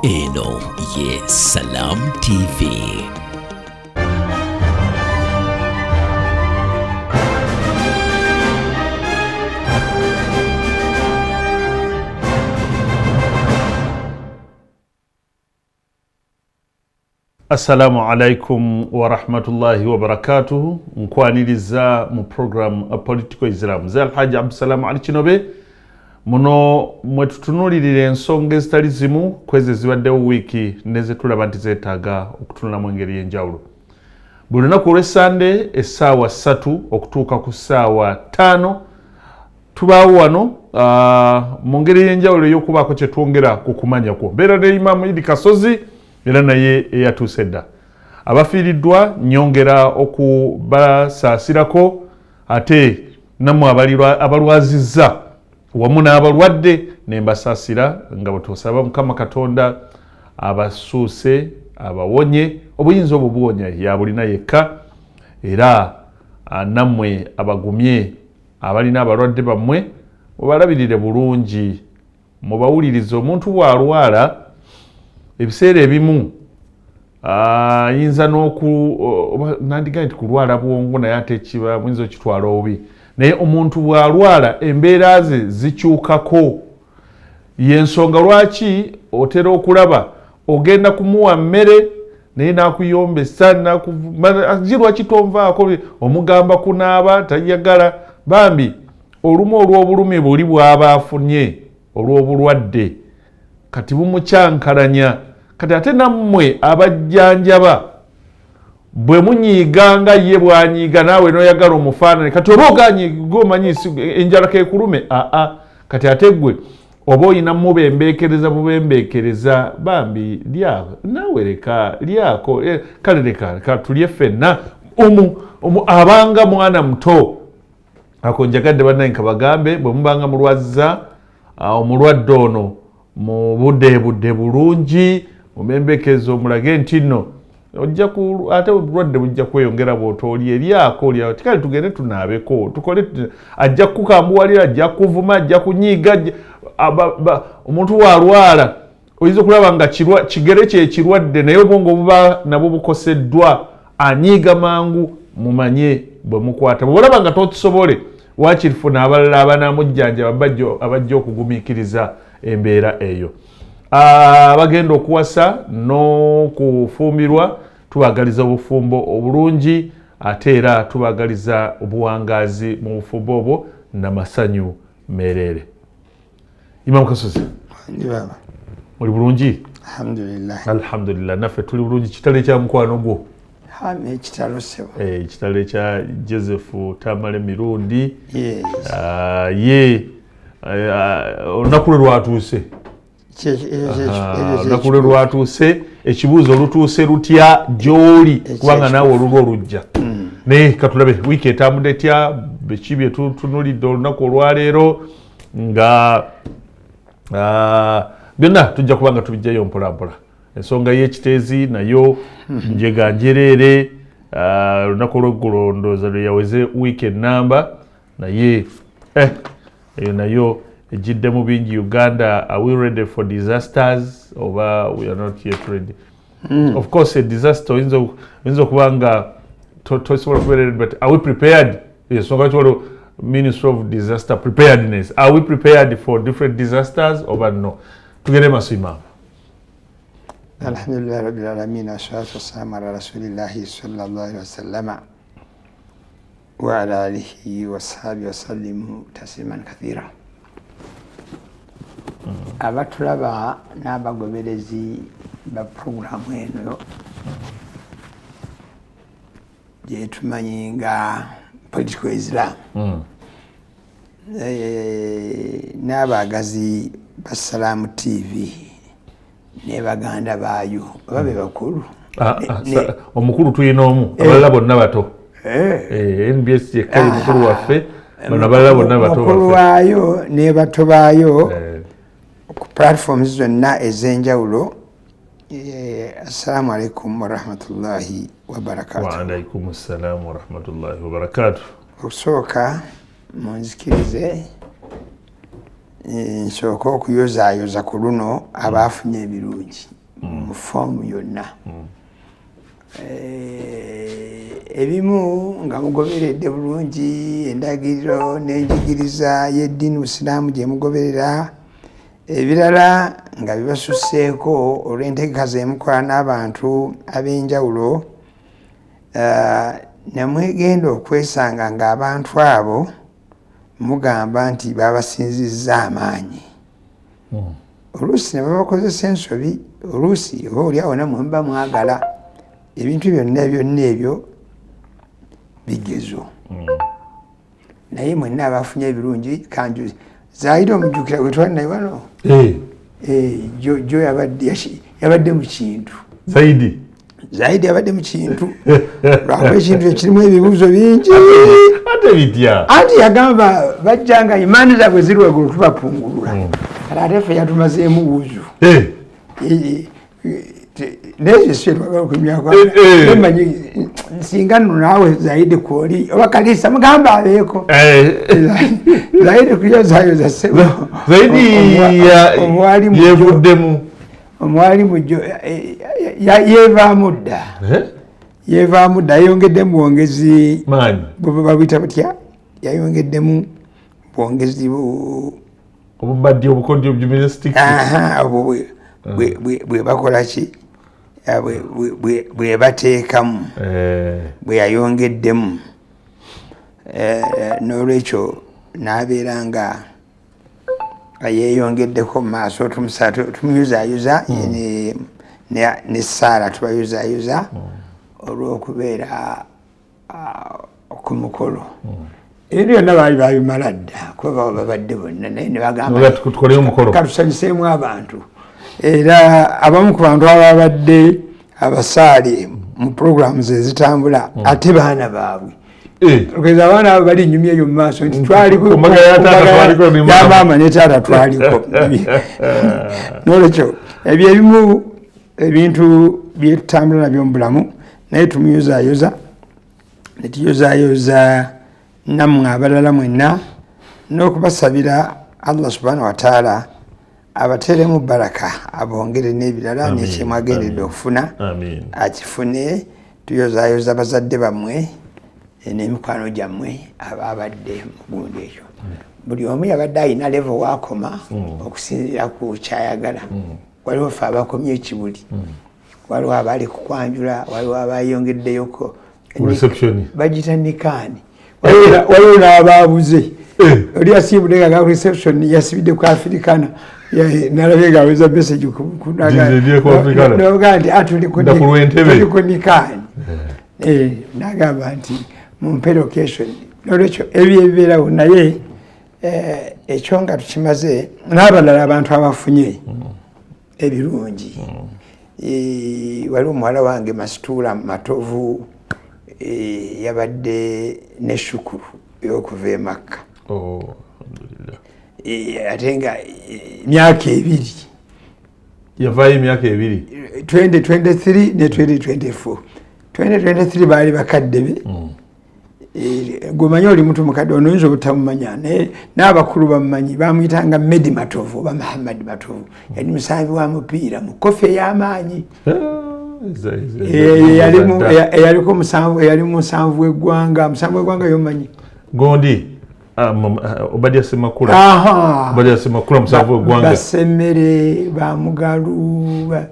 Eno ye Salam TV. Assalamu alaikum wa rahmatullahi wa barakatuhu. Nkwaniriza mu program Political Islam. Ze Alhaji Abdusalam Ali Kinobe. Muno mwetutunulirira ensonga ezitali zimu kwezi zibaddewo wiiki neze tulaba nti zeetaaga okutunula mu ngeri y'enjawulo. Buli lunaku olw'Essande essaawa 3 okutuuka ku ssaawa 5 tubaawo wano mu ngeri y'enjawulo ey'okubaako kye twongera ku kumanya kwo. Mbeera ne Imam Idi Kasozi era naye eyatuuse dda. Abafiiriddwa nyongera okubasaasirako ate nammwe abalwazizza wamu n'abalwadde ne mbasaasira nga bwe tusaba Mukama Katonda abasuuse abawonye obuyinza obwo buwonya yabulina yekka era nammwe abagumye abalina abalwadde bammwe mubalabirire bulungi mubawulirize. Omuntu bw'alwala ebiseera ebimu ayinza nandiga nti kulwala bwongo naye ate kiba muyinza okitwala obi, naye omuntu bw'alwala embeera ze zikyukako. Yensonga lwaki otera okulaba ogenda kumuwa mmere naye nakuyombesa lwaki tonvaako, omugamba kunaaba tayagala. Bambi olumu olw'obulumi buli bw'aba afunye olw'obulwadde kati bumukyankalanya. Kati ate nammwe abajjanjaba bwe munyiiganga ye bwanyiiga naawe noyagala omufaanane kati oba oganyiiga omanyi enjala kekulume kati ate gwe oba oyina mubembeekereza bambi lyako naawe leka lyako kale leka tulye ffenna abanga mwana muto ako njagadde bannaye nkabagambe bwe mubanga mulwaziza omulwadde ono mu budde bulungi mubembeekeza omulage nti nno ate obulwadde bujja kweyongera bw'otoolye eryako tikale tugende tunaabeko tukole ajja kukambuwalira ajja kuvuma ajja kunyiiga omuntu bw'alwala oyinza okulaba nga kigere kyekirwadde naye obwongo buba nabwo bukoseddwa anyiiga mangu mumanye bwe mukwata. Bwe olaba nga tokisobole wakirifuna abalala abanamujjanjaba abajja okugumiikiriza embeera eyo. Abagenda okuwasa n'okufumbirwa tubagaliza obufumbo obulungi ate era tubagaliza obuwangaazi mu bufumbo obwo n'amasanyu meerere. Imam Kasozi muli bulungi? Alhamdulillah. Naffe tuli bulungi. Kitale kya mukwano gwo? Ekitale kya Joseph Tamale Mirundi ye olunaku lwe lwatuuse. Olunaku lwe lwatuuse, ekibuuzo olutuuse lutya gy'oli kubanga naawe olulwo olujja. Naye katulabe wiiki etambudde etya, biki bye tutunulidde olunaku olwaleero nga byonna tujja kubanga tubijjayo mpolampola. Ensonga y'ekiteezi nayo njega njereere, olunaku olw'eggulo ndowooza lwe yaweze wiiki ennamba naye eyo nayo ejiddemu bingi. Uganda, are we ready for disasters oba we are not yet ready? Of course a disaster oyinza okuba nga tosobola kubeera ready, but are we prepared? Ensonga lwaki Ministry of Disaster Preparedness, are we prepared for different disasters oba no? Tugende maaso Imam. Alhamdulillah rabbil alamin wassalatu wassalamu ala rasulillahi sallallahu alaihi wasallam wa ala alihi wa sahbihi wa sallimu tasliman kathira. Abatulaba n'abagoberezi ba programu eno gye tumanyi nga Political Islam n'abagazi ba Salam TV ne baganda baayo babe bakulu. Omukulu tuyina omu abalala bonna bato. NBS yekka mukulu waffe bano abalala bonna bato. Omukulu waayo ne bato baayo ku platforms zonna ez'enjawulo. Assalamu alaikum wa rahmatullahi wa barakatuh. Wa alaikum assalam wa rahmatullahi wa barakatuh. Okusooka munzikirize nsooka okuyozaayoza ku luno abaafunye ebirungi mu foomu yonna ebimu nga mugoberedde bulungi endagiriro n'enjigiriza y'eddiini Busiraamu gye mugoberera, ebirala nga bibasusseeko olw'entegeka zemukola n'abantu ab'enjawulo, ne mwegenda okwesanga ng'abantu abo mugamba nti babasinzizza amaanyi. Oluusi ne babakozesa ensobi, oluusi oba oliawo namwe muba mwagala ebintu byonna ebyo bigezo. Naye mwenna abafunye ebirungi kanjuzi Zaidi omujjukira gwe twali naye wano jo yabadde mu kintu. Zaidi yabadde mu kintu lwakuba ekintu ekirimu ebibuuzo bingi anti yagamba bajjanga imaani zaabwe ziri waggulu tubapungulula kale ate ffe yatumazeemu wuzu nezo swe twagala okumyako emanyi singa nno naawe Zaidi kwoli oba Kalisa mugamba abeeko Zaidi kuyozayoza ssebo Zaidi yevuddemu omwali mujjo yevaamu dda yayongeddemu bwongezi babuyita butya yayongeddemu bwongezi obubadde obukodyo gymnastics bwe bakola ki bwe bateekamu bwe yayongeddemu n'olwekyo n'abeera nga yeeyongeddeko mu maaso tumuyuzayuza ne Saara tubayuzayuza olw'okubeera ku mukolo. Ebyo byonna baali babimala dda kuba babadde bonna naye ne bagamba katusanyuseemu abantu. Era abamu ku bantu ababadde abasaali mu programs ezitambula ate baana baabwe okeza abaana abo bali nnyumya eyo mu maaso nti twalikoyamaama ne taata twaliko. N'olwekyo ebyo ebimu ebintu byetutambula nabyo mu bulamu naye tumuyozaayoza ne tuyozaayoza nammwe abalala mwenna n'okubasabira Allah subhanahu wa taala abateremu baraka abongere n'ebirala n'ekyemwagendedde okufuna akifune. Tuyozaayoza bazadde bammwe n'emikwano gyammwe ababadde mu gundi ekyo. Buli omu yabadde alina level wakoma okusinziira ku kyayagala. Waliwo ffe abakomye ekibuli, waliwo abaali kukwanjula, waliwo abayongeddeyoko bagita nikaani, waliwo n'abaabuze. Oli yasiibudde nga ga reception yasibidde ku Africana nalabye nga aweza message noga nti tuli ku nikaani nagamba nti mumpe location. N'olwekyo ebyo ebibeerawo naye ekyo nga tukimaze n'abalala abantu abafunye ebirungi. Waliwo omuwala wange Masituula Matovu yabadde ne shukuru y'okuva e Makka. Ate nga myaka ebiri yavaayo emyaka ebiri 2023 ne 2024. 2023 baali bakadde be gwemanyi oli muntu mukadde ono oyinza obutamumanya naye n'abakulu bamumanyi bamuyitanga Medi Matovu oba Muhammad Matovu. Yali musambi wa mupiira mu kofi ey'amaanyi eyaliko eyali musanvu w'eggwanga. Musanvu w'eggwanga yomanyi gondi Obadia Semakula musanvu w'eggwanga Basemmere Bamugalu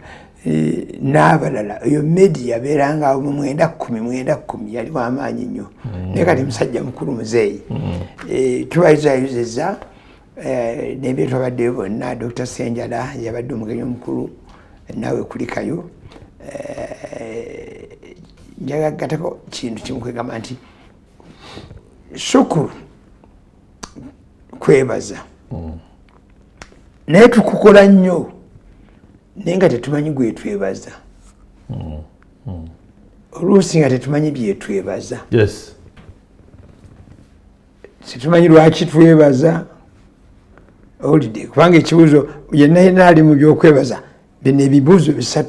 n'abalala. Eyo Medi yabeeranga mu 9-10 yali w'amaanyi nnyo naye kati musajja mukulu muzeeyi. Tubayuzayuzizza n'ebyo twabaddeyo bonna. Dr. Senjala yabadde omugenyi omukulu naawe kulikayo. Njagagatako kintu kimu kwegamba nti shukuru kwebaza naye tukukola nnyo naye nga tetumanyi gwetwebaza. Oluusi nga tetumanyi byetwebaza. Tetumanyi lwaki twebaza olidde kubanga ekibuuzo yenna ali mu byokwebaza bino ebibuuzo 3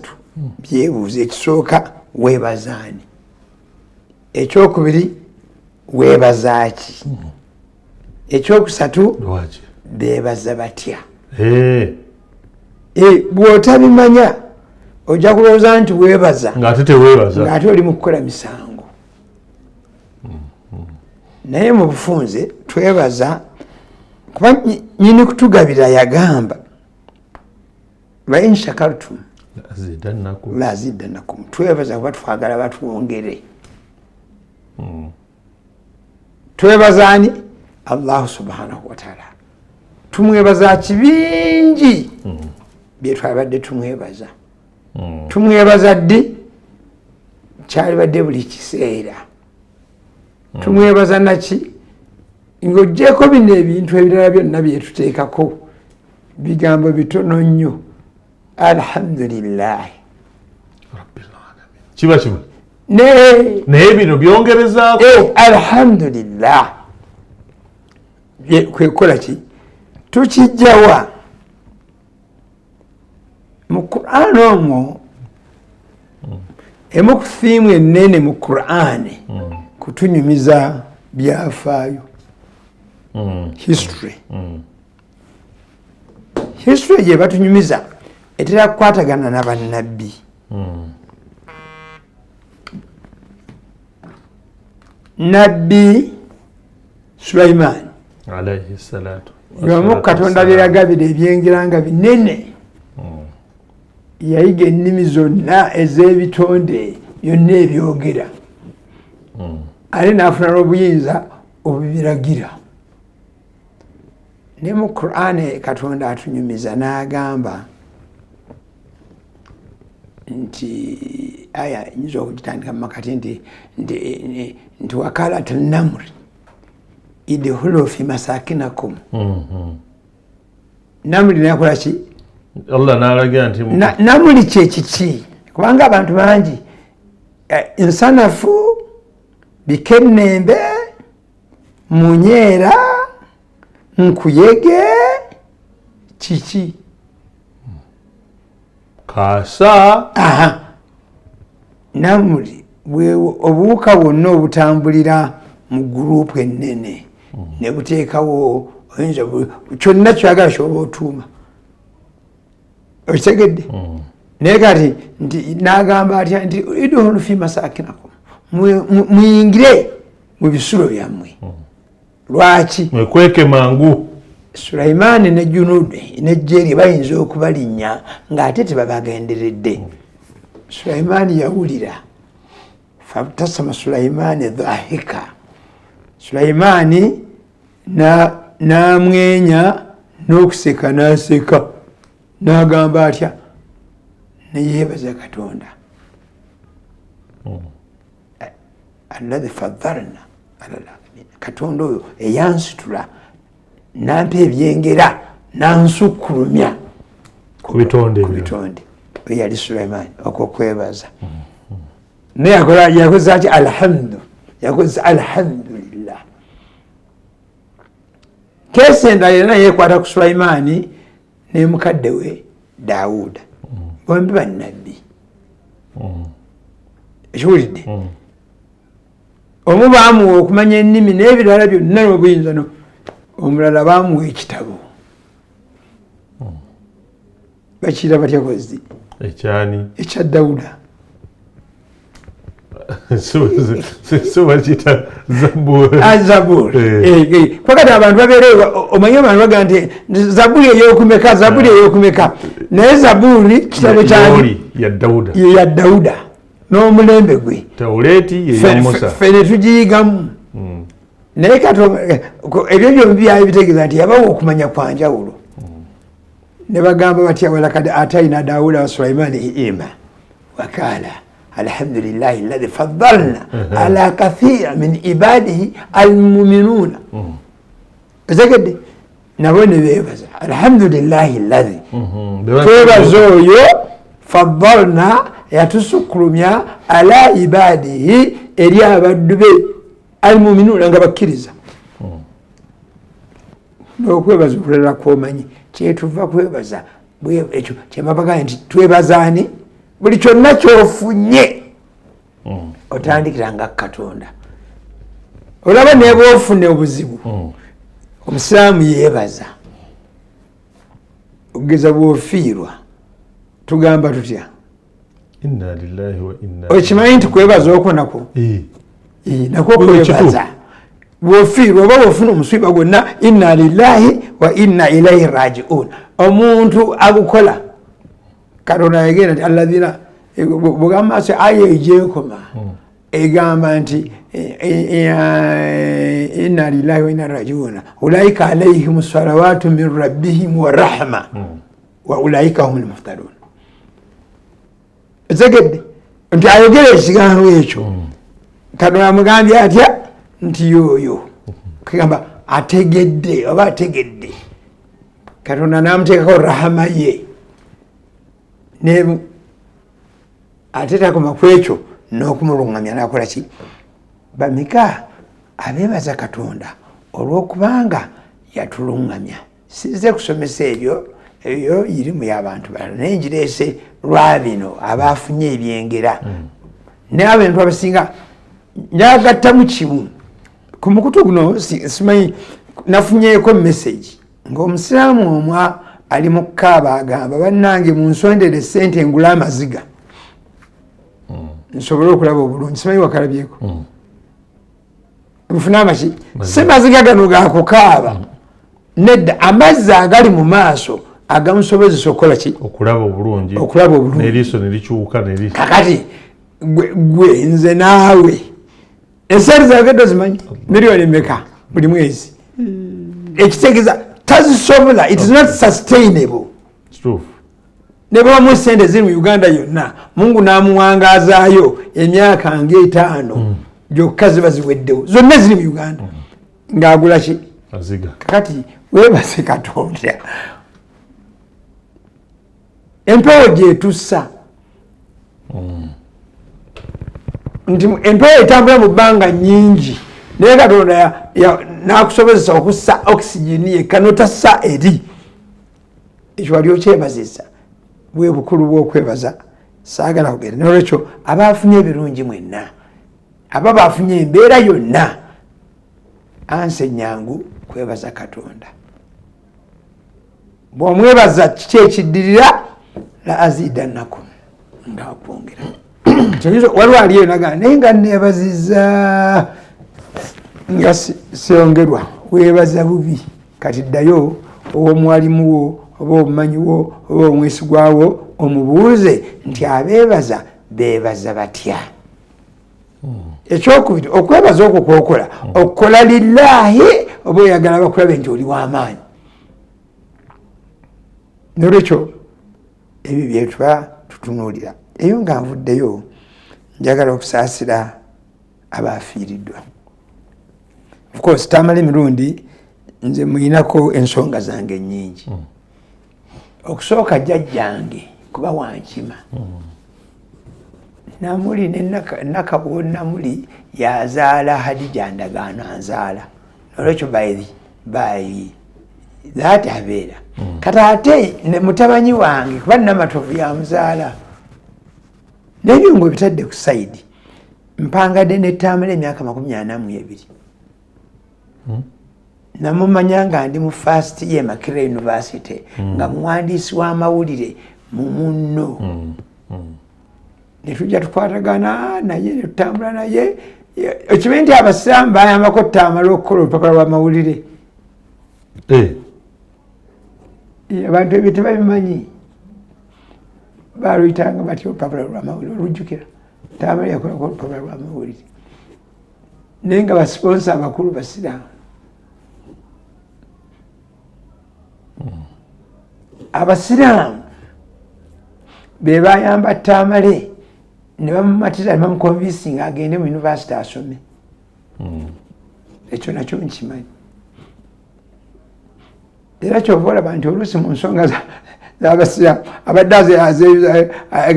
byebuuza. Ekisooka weebazaani, ekyokubiri weebazaaki, ekyokusatu beebaza batya bw'otabimanya ojja kulowooza nti weebaza ng'ate teweebaza ng'ate oli mu kukola misango naye mu bufunze twebaza kuba nyini kutugabira yagamba lain shakartum lazidannakum twebaza kuba twagala batwongere twebaza ani allahu subhanahu wataala tumwebaza kibingi byetwabadde tumwebaza tumwebaza ddi kyalibadde buli kiseera tumwebaza naki ng'oggyeko bino ebintu ebirala byonna byetuteekako bigambo bitono nnyo alhamdulillahi kiba kimu naye bino byongerezaako alhamdulillah kwekola ki tukijjawa mu Qur'an omwo emu ku thiimu ennene mu Qur'an kutunyumiza byafaayo history gye batunyumiza etera kukwatagana n'abannabbi nabbi Sulaiman alayhi salatu y'omu Katonda byeyagabira ebyengeranga binene yayiga ennimi zonna ez'ebitonde byonna ebyogera ate n'afuna n'obuyinza obubiragira ne mu Qur'an Katonda atunyumiza n'agamba nti aya nyinza okugitandika mumakati nti wakalat namri idkhulu fi masakinakum namri nakola ki Allah n'alagira nti namuli kyekiki kubanga abantu bangi nsanafu bikennembe munyeera nkuyege kiki kaasa namuli obuwuka bwonna obutambulira mu gurupu ennene ne buteekawo oyinza kyonna kyagala kyoba otuuma okitegedde naye kati nti n'agamba atya nti idkhulu fi masakinakum muyingire mu bisulo byammwe lwaki mwekweke mangu Sulaimaani ne Junuudi n'eggye lye bayinza okubalinnya ng'ate tebabagenderedde Sulaimaani yawulira fabtasama Sulaimaani dhaahika Sulaimaani n'amwenya n'okuseka n'aseka n'agamba atya neyeebaza Katonda alladhi faddalna ala alamin Katonda oyo eyansitula nampa ebyengera nansukkulumya ku bitonde oyo yali Sulaimaani okwokwebaza naye yakoze ati yakoze alhamdulillah keesi endala yena yeekwata ku Sulaimaani ne mukadde we Daawuda bombi bannabbi ekiwulidde omu baamuwa okumanya ennimi n'ebirala byonna n'obuyinza omulala baamuwa ekitabo bakiyita batya kozi ekyani ekya Dawuda so bakiyita Zabuuri kwakati abantu babeerewo omanye abantu bagaa nti Zabuuri ey'okumeka naye Zabuuri kitabo kyali ya Dawuda n'omulembe gwe ffe ne tugiyigamu naye kati ebyo byombi byali bitegeeza nti yabawa okumanya kwa njawulo ne bagamba batya walakad atayina Daawuda wa Sulaimaani ilma wakaala alhamdulillahi alladhi faddalna ala kathira min ibadihi almuminuuna etegedde nabo ne beebaza alhamdulillahi alladhi twebaza oyo faddalna yatusukkulumya ala ibadihi eri abaddu be almuminuuna nga bakkiriza n'okwebaza okulala kwomanyi kyetuva kwebaza ekyo kyemabagaya nti twebazaani buli kyonna kyofunye otandikiranga Katonda olaba nebwofune obuzibu omusiraamu yeebaza ogeza bw'ofiirwa tugamba tutya? Inna lillahi wa inna okimanyi nti kwebaza okwo nakwo nakwo kwebaza bw'ofiirwa oba bw'ofuna omusiiba gwonna inna lillahi wa inna ilaihi rajiun omuntu agukola Katonda yagenda nti alladhina bw'ogamba maaso aya egyekoma egamba nti inna lillahi wa inna rajiun ulaika alaihim salawatu min rabbihim wa rahma wa ulaika humul muhtadun. Ezegedde nti ayogera ekigambo ekyo Katonda amugambye atya nti yoyo kugamba ategedde oba ategedde Katonda n'amuteekako rahama ye ate takoma ku ekyo n'okumulungamya n'akola ki bameka abeebaza Katonda olw'okubanga yatulungamya. Sizze kusomesa ebyo irimu y'abantu balala naye ngireese lwabino abaafunye ebyengera naye abantu abasinga njagattamu kimu ku mukutu guno simanyi nafunyeeko message ng'omusiraamu omwa ali mu Kaaba agamba bannange munsondere ssente ngula amaziga nsobole okulaba obulungi simanyi wakalabyeko nfuna amaki si maziga gano gakukaaba nedda amazzi agali mu maaso agamusobozesa okukola ki okulaba obulungi n'eriiso ne likyuka kakati gwe nze naawe esente zange tozimanyi miliyoni meka buli mwezi ekitegeeza tazisobola it is not sustainable. Ne bamu sente ziri mu Uganda yonna Mungu n'amuwangazaayo emyaka nga5 gyokka ziba ziweddewo zonna ziri mu Uganda ng'agula ki kakati weebase Katonda empewo gyetussa nti empewo etambula mu bbanga nnyingi naye Katonda n'akusobozesa okussa okisigini yekka n'otassa eri ekyo wali okyebazisa bwe bukulu bw'okwebaza saagala kugenda n'olwekyo abaafunye ebirungi mwenna aba baafunye embeera yonna anse nyangu kwebaza Katonda bw'omwebaza kiki ekiddirira la azidannakum ngaakwongera waliwo aliyo nagaa naye nga neebaziza nga siyongerwa weebaza bubi kati ddayo ow'omwalimu wo oba omumanyi wo oba omwesigwa wo omubuuze nti abeebaza beebaza batya. Ekyokubiri okwebaza okwo kwokola okukola lillahi oba oyagala bakulabe nti oli w'amaanyi. Nolwekyo ebyo byetuba tutunuulira eyo nga nvuddeyo njagala okusaasira abaafiiriddwa. Of course tamala emirundi nze muyinako ensonga zange nnyingi. Okusooka jjajjange kuba wankima namuli nakabwo namuli yazaala Hadija Ndagaano anzaala nolwekyo bayi that abeera kati ate ne mutabanyi wange kuba namatovu yamuzaala n'ebyongo bitadde ku sayidi mpangadde n'ettambula emyaka 42 namumanya nga ndi mu first year Makerere University nga muwandiisi w'amawulire mu munno netujja tukwatagana naye netutambula naye okimanyi nti abasiraamu bayambako tamala okukola olupapula lw'amawulire abantu ebyo tebabimanyi baluyitanga batya olupapula lw'amawulire olujjukira tamala yakolako olupapula lw'amawulire naye nga basponsa abakulu basiraamu. Abasiraamu be bayamba Tamale ne bamumatira ne bamukonvinsinga agende mu university asome. Ekyo nakyo nkimanyi. Era kyova olaba nti oluusi mu nsonga z'abasiraamu abadde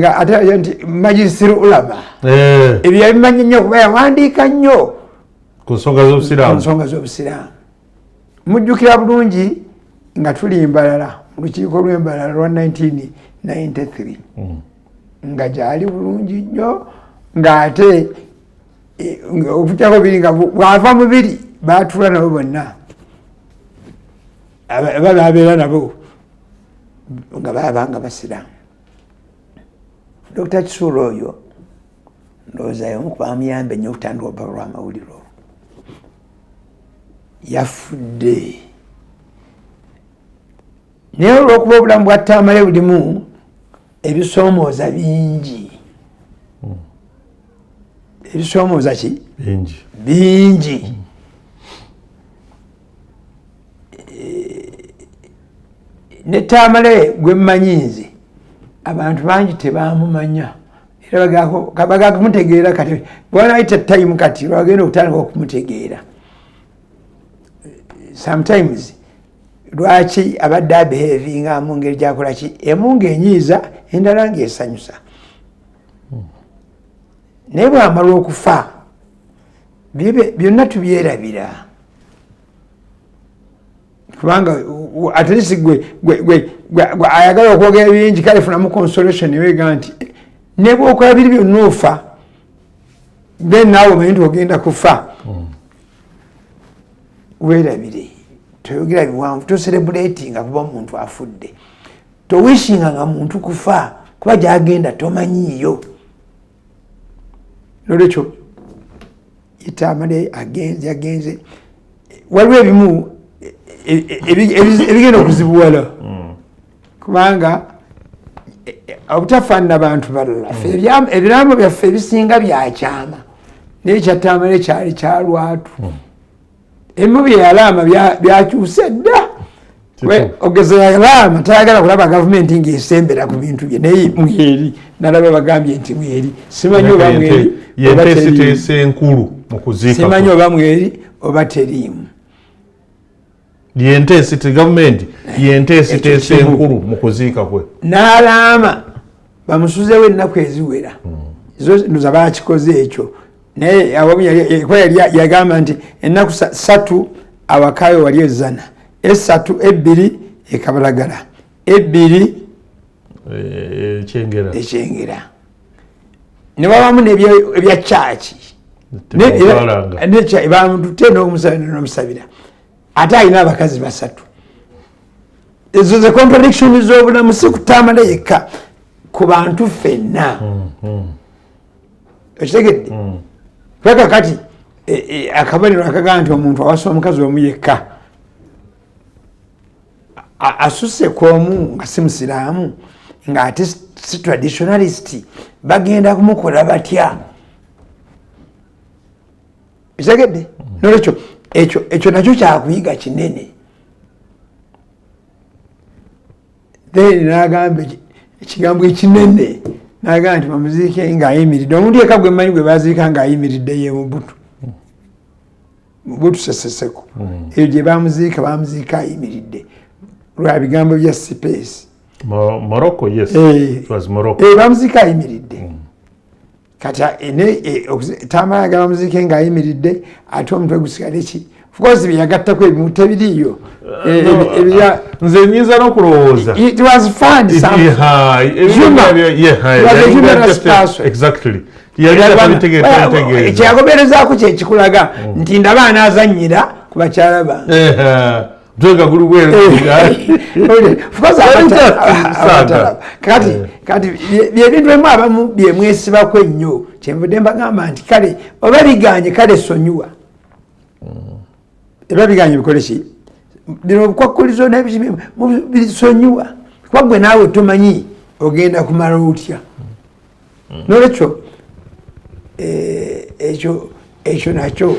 ate nti majlisir ulama ebyo yabimanyi nnyo kuba yawandiika nnyo ku nsonga z'obusiraamu. Mujjukira bulungi nga tuli Mbalala olukiiko lw'Embalala lwa 1993 nga gyali bulungi nnyo ng'ate okutyako biri nga bw'ava mu biri baatula nabo bonna babeera nabo nga babanga basiramu. Dr. Kisuula oyo ndowooza y'omu ku bamuyambe nnyo okutandika olubalama lw'amawulire olwo. Yafudde. Naye olw'okuba obulamu bwa Tamale bulimu ebisoomooza bingi. Ebisoomooza ki? Bingi. Ne Tamale gwe mmanyi nze abantu bangi tebamumanya era baga kumutegeera kati bw'anayita time kati lwagenda okutandika okumutegeera. Sometimes lwaki abadde abehavinga mu ngeri gyakola ki emu ng'enyiiza endala ng'esanyusa. Naye bw'amala okufa byonna tubyerabira kubanga at least gwe ayagala okwogera bingi kale funamu consolation wega nti ne bw'okola biri byonna ofa then naawe omanyi nti ogenda kufa. Weerabire toyogera biwanvu toserebulatinga kuba omuntu afudde towishinga nga muntu kufa kuba gyagenda tomanyiiyo. Nolwekyo Tamale yagenze waliwo ebimu ebigenda okuzibuwala kubanga obutafaanana bantu balala ebirambo byaffe ebisinga byakyama naye kya Tamale kyali kyalwatu. Ebimu byeyalaama byakyuse dda. Ogeza yalaama tayagala kulaba gavumenti ng'esembera ku bintu bye naye mweri nalaba bagambye nti mweri simanyi oba mweri yenteesiteese enkulu mu kuziika. Simanyi oba mweri oba teriimu. Gavumenti yenteesiteese enkulu mu kuziika kwe. N'alaama bamusuzeewo ennaku eziwera. Ndoza baakikoze ekyo. Naye yagamba nti ennaku 3 awakayo wali ezana 3 ekabalagala 2 ekyengera ne wabamu nebya chachi bamutute n'omusabira ate alina abakazi 3. Ezo ze contradiction z'obulamu si ku Tamale yekka ku bantu ffenna. Ekitegedde kweka kati akabaliro akagamba nti omuntu awasa omukazi omu yekka asusse kwomu nga si musiraamu ng'ate si traditionalist bagenda kumukola batya. Ekitegedde nolwekyo ekyo nakyo kyakuyiga kinene. Then n'agamba ekigambo ekinene n'agamba nti bamuziike ng'ayimiridde. Omuntu yekka gwe mmanyi gwe baziika ng'ayimiridde ye Mobutu Sese Seko. Eyo gye bamuziika ayimiridde lwa bigambo bya space. Morocco, yes. It was Morocco. Bamuziika ayimiridde. Kati Tamale bamuziike ng'ayimiridde ate omutwe gusigale ki. Of course byagattako ebimu tebiriiyo. Nze nyiza n'okulowooza. It was fun. Exactly. Ekyagoberezaako kye kikulaga nti ndaba anaazannyira ku bakyala bange. Kati byebintu emu abamu byemwesibako ennyo kyenvudde mbagamba nti kale oba biganye kale sonyiwa. Eba biganye bikole ki? Bino obukwakkulizo n'ebikimu bisonyiwa kuba gwe naawe tomanyi ogenda kumala otya. Nolwekyo ekyo nakyo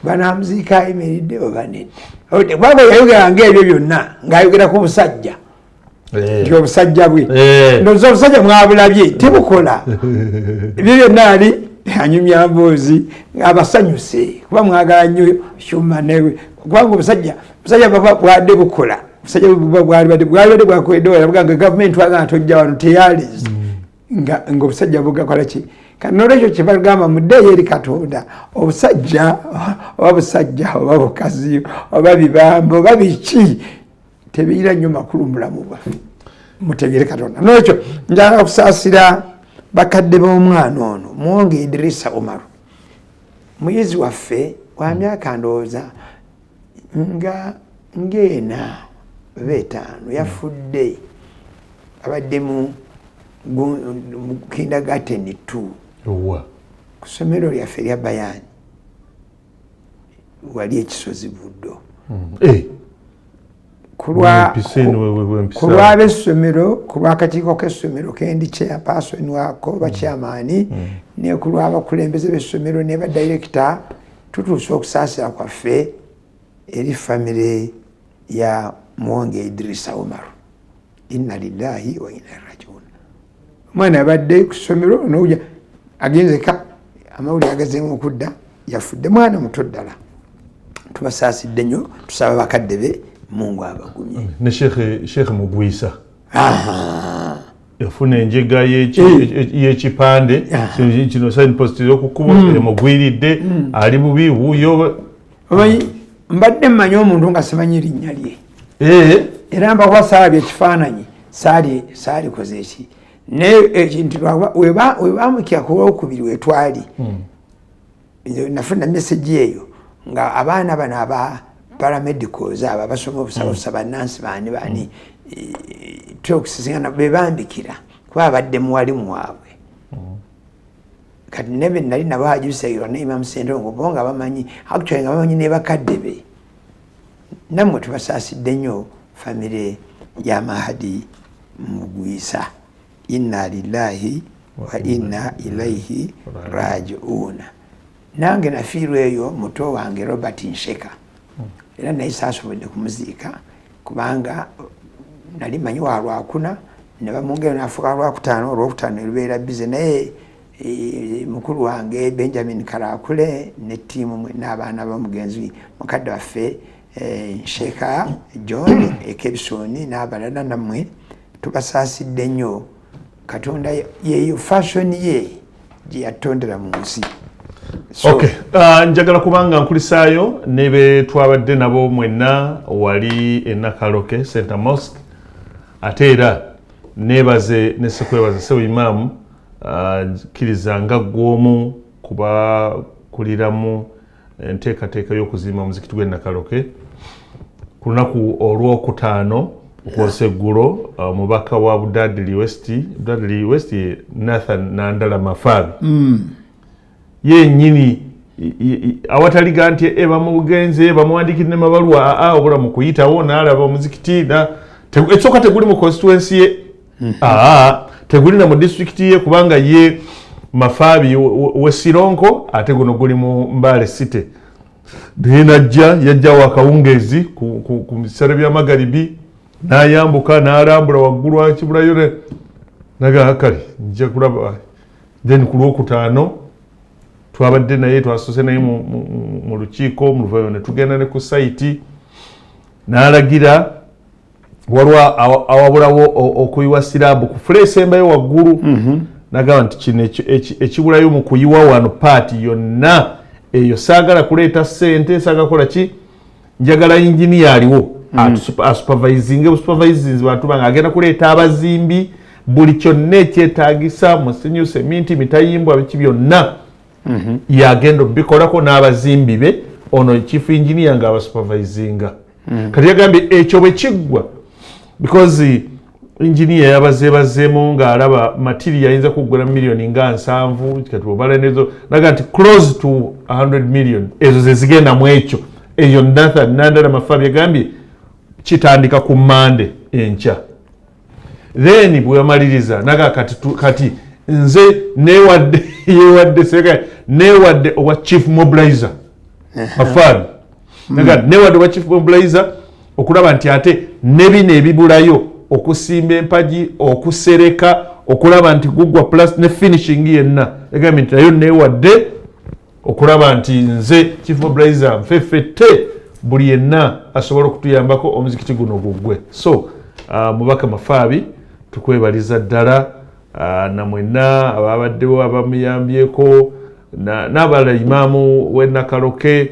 banamuziika ayimiridde oba nedda. Kubanga yayogera ng'ebyo byonna ng'ayogera ku busajja nti obusajja bwe ndowooza obusajja mwabulabye tebukola. Ebyo byonna ali anyumya mboozi ng'abasanyuse kuba mwagala nnyo Shuma newe kubanga obusajja bwadde bukola. Obusajja bwali badde bwakoledde walabuga nga gavumenti waga tojja wano teyalizi ng'obusajja bugakola ki. Kati nolwekyo kye bagamba muddeeyo eri Katonda obusajja oba busajja oba bukazi oba bibamba oba biki tebiira nnyo makulu mulamu bwaffe mutegeere Katonda. Nolwekyo njagala okusaasira bakadde b'omwana ono Mwonge Idrisa Omar muyizi waffe wa myaka ndowooza nga ng'ena 5 yafudde abadde mu kindergarten 2 ku ssomero lyaffe lya Bayani wali ekisozi Buddo ku lw'ab'essomero ku lw'akakiiko k'essomero kendi chairperson wako bakyamaani ne ku lw'abakulembeze b'essomero ne badirekita tutuuse okusaasira kwaffe eri famire ya Muwonge Idrisa Umaru. Inna lillahi wa inna ilaihi rajiun. Omwana abadde ku ssomero n'oja agenzeka amawulire agazeemu okudda yafudde mwana muto ddala. Tubasaasidde nnyo tusaba bakadde be Mungu abagumye. Ne Sheikh Mugwisa yafuna enjega y'ekipande kino signpost y'okukuba emugwiridde ali bubi wuuyo. Mbadde mmanyi omuntu nga simanyi linnya lye era mbakuba saabye ekifaananyi saalikoze eki naye ekintu webamukya ku lwokubiri wetwali nafuna message eyo nga abaana bano aba paramedicals abo abasoma obusabusa bannansi baani tokusisiŋana bebambikira kuba abadde muwalimu waabwe kati nebe nali nabo hajusayirwa ne Imam Sendongo bo nga bamanyi actually nga bamanyi ne bakadde be nammwe tubasaasidde nnyo famire ya Mahadi Mugwisa. Inna lillahi wa inna ilaihi rajiuna. Nange nafiirwa eyo muto wange Robert Nsheka era naye saasobodde kumuziika kubanga nali manyi wa Lwakuna ne bamwongera n'afuuka Lwakutaano Olwokutaano lubeera bize naye mukulu wange Benjamin Karakule ne ttiimu n'abaana b'omugenzi mukadde waffe Nsheka John Ekebisoni n'abalala nammwe tubasaasidde nnyo. Katonda yeyo fashion ye gye yatondera mu nsi. Okay, njagala kubanga nkulisaayo ne be twabadde nabo mwenna wali e Nakaloke Center Mosque ate era neebaze ne sekwebaza Sewu Imam kkiriza nga gw'omu kuba kuliramu enteekateeka y'okuzimba muzikiti gw'e Nakaloke ku lunaku Olwokutaano okwoseggulo omubaka wa Budadili West Nathan Nandala Mafabi yennyini awataliga nti bamugenze bamuwandiikidde mabaluwa obula mu kuyitawo n'alaba omuzikiti ekyoka teguli mu constituency ye teguli na mu district ye kubanga ye Mafabi we Sironko ate guno guli mu Mbale City yajja wakawungezi ku bisale bya Magaribi n'ayambuka n'alambula waggulu wa Kibulayo naga kali nja kulaba then ku Lwokutaano twabadde naye twasose naye mu lukiiko mu luvayo ne tugenda ne ku site n'alagira walwa awabulawo okuyiwa sirabu ku fleece embayo waggulu nagamba nti kino ekibulayo mu kuyiwa wano paati yonna eyo saagala kuleeta ssente saagala kola ki njagala engineer aliwo asupervisinge busupervisinzi bantu banga agenda kuleeta abazimbi buli kyonna ekyetaagisa musinyu seminti mitayimbwa biki byonna yagenda bikolako n'abazimbi be ono chief engineer nga abasupervisinga kati yagambye ekyo bwe kiggwa because engineer yabazeebazeemu ng'alaba material ayinza kuggula miliyoni nga 7 kati obala nezo naga nti close to 100 million ezo ze zigenda mu ekyo eyo Nathan Nandala Mafabi yagambye kitandika ku Mande enkya then bwe yamaliriza naga kati nze yewadde seka newadde owa chief mobilizer Mafabi naga newadde owa chief mobilizer okulaba nti ate ne bino ebibulayo okusimba empagi okusereka okulaba nti gugwa plus ne finishing yenna yagambye nti nayo newadde okulaba nti nze chief mobilizer nfeffette buli yenna asobola okutuyambako omuzikiti guno gugwe. So mubaka Mafabi tukwebaliza ddala na mwenna ababaddewo abamuyambyeko n'abala imaamu w'e Nakaloke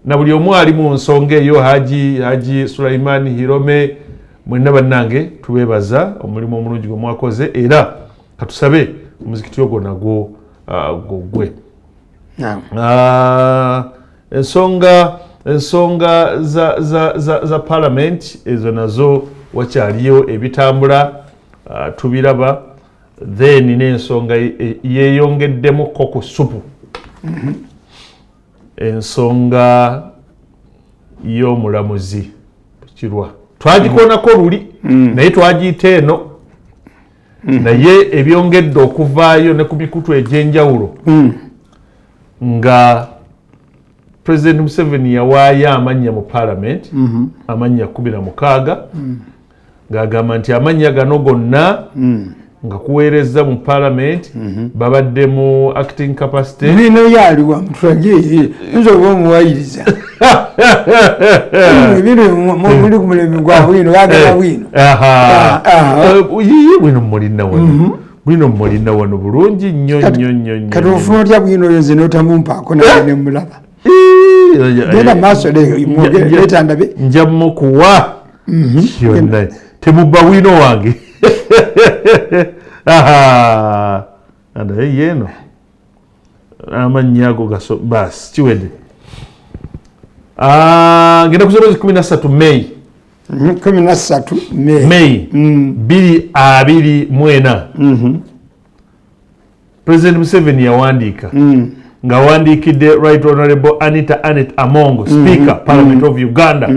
na buli omu ali mu nsonga eyo Haji Sulaimani Hirome mwenna bannange tubeebaza omulimu omulungi gwe mwakoze era katusabe omuzikiti ogwo nagwo gugwe. Ensonga za parliament ezo nazo wakyaliyo ebitambula tubiraba then n'ensonga yeeyongeddemuko ku supu ensonga y'omulamuzi kirwa twagikoonako luli naye twagiyita eno naye ebyongedde okuvaayo ne ku mikutu egy'enjawulo nga President Museveni yawaayo amannya mu Parliament amannya 16 ng'agamba nti amannya gano gonna nga kuweereza mu Parliament babadde mu acting capacity bino yaliwa mutulageye nzo omuwayiriza bino muli ku mulembe gwa bwino bagala bwino yiye bwino mulina wano bwino mulina wano bulungi nnyo kati ofuna otya bwino yoze n'otamumpaako naye ne mulaba genda maaso leeta ndabe nja mukuwa kyonna temubba bwino wange naye yeeno amannya ago gaso baasi kiwedde ngenda kuzobozi 13 May 13 May 2024 President Museveni yawandiika ng'awandiikidde Right Honorable Anita Anet Among Speaker Parliament of Uganda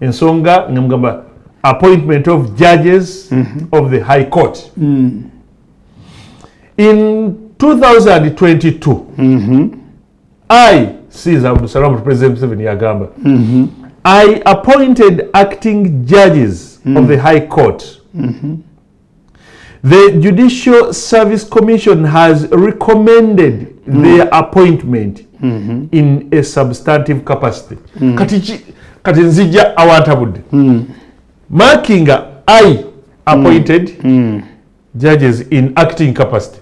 ensonga ngamugamba appointment of judges of the High Court. In 2022, I, Caesar Abdul Salam, President Museveni yagamba, I appointed acting judges of the High Court. The Judicial Service Commission has recommended their appointment in a substantive capacity. Kati nzija awantabudde. Marking I appointed judges in acting capacity.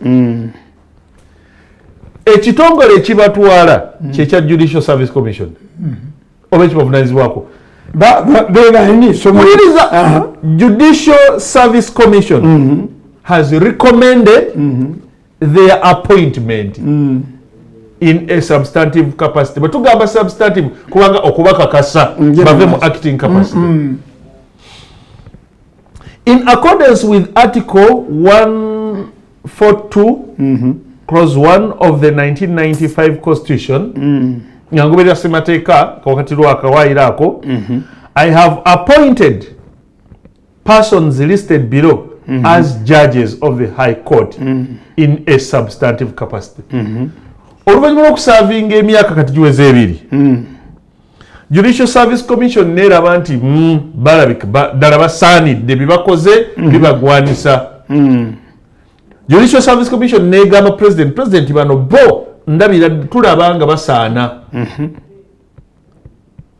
Ekitongole ekibatwala kyekya Judicial Service Commission. Oba ekibavunaanyizibwako. Judicial Service Commission has recommended their appointment in a substantive capacity. But tugamba substantive kubanga okubakakasa bave mu acting capacity. In accordance with Article 142, Clause 1 of the 1995 Constitution, Nyangoberera Semateeka wakati lwakawaayiraako, I have appointed persons listed below as judges of the High Court in a substantive capacity. Oluvannyuma lw'okusaavinga emyaka kati giweze 2, Judicial Service Commission neraba nti balabika ddala basaanidde bibakoze bibagwanisa. Judicial Service Commission negamba President bano bo ndabira tulabanga basaana.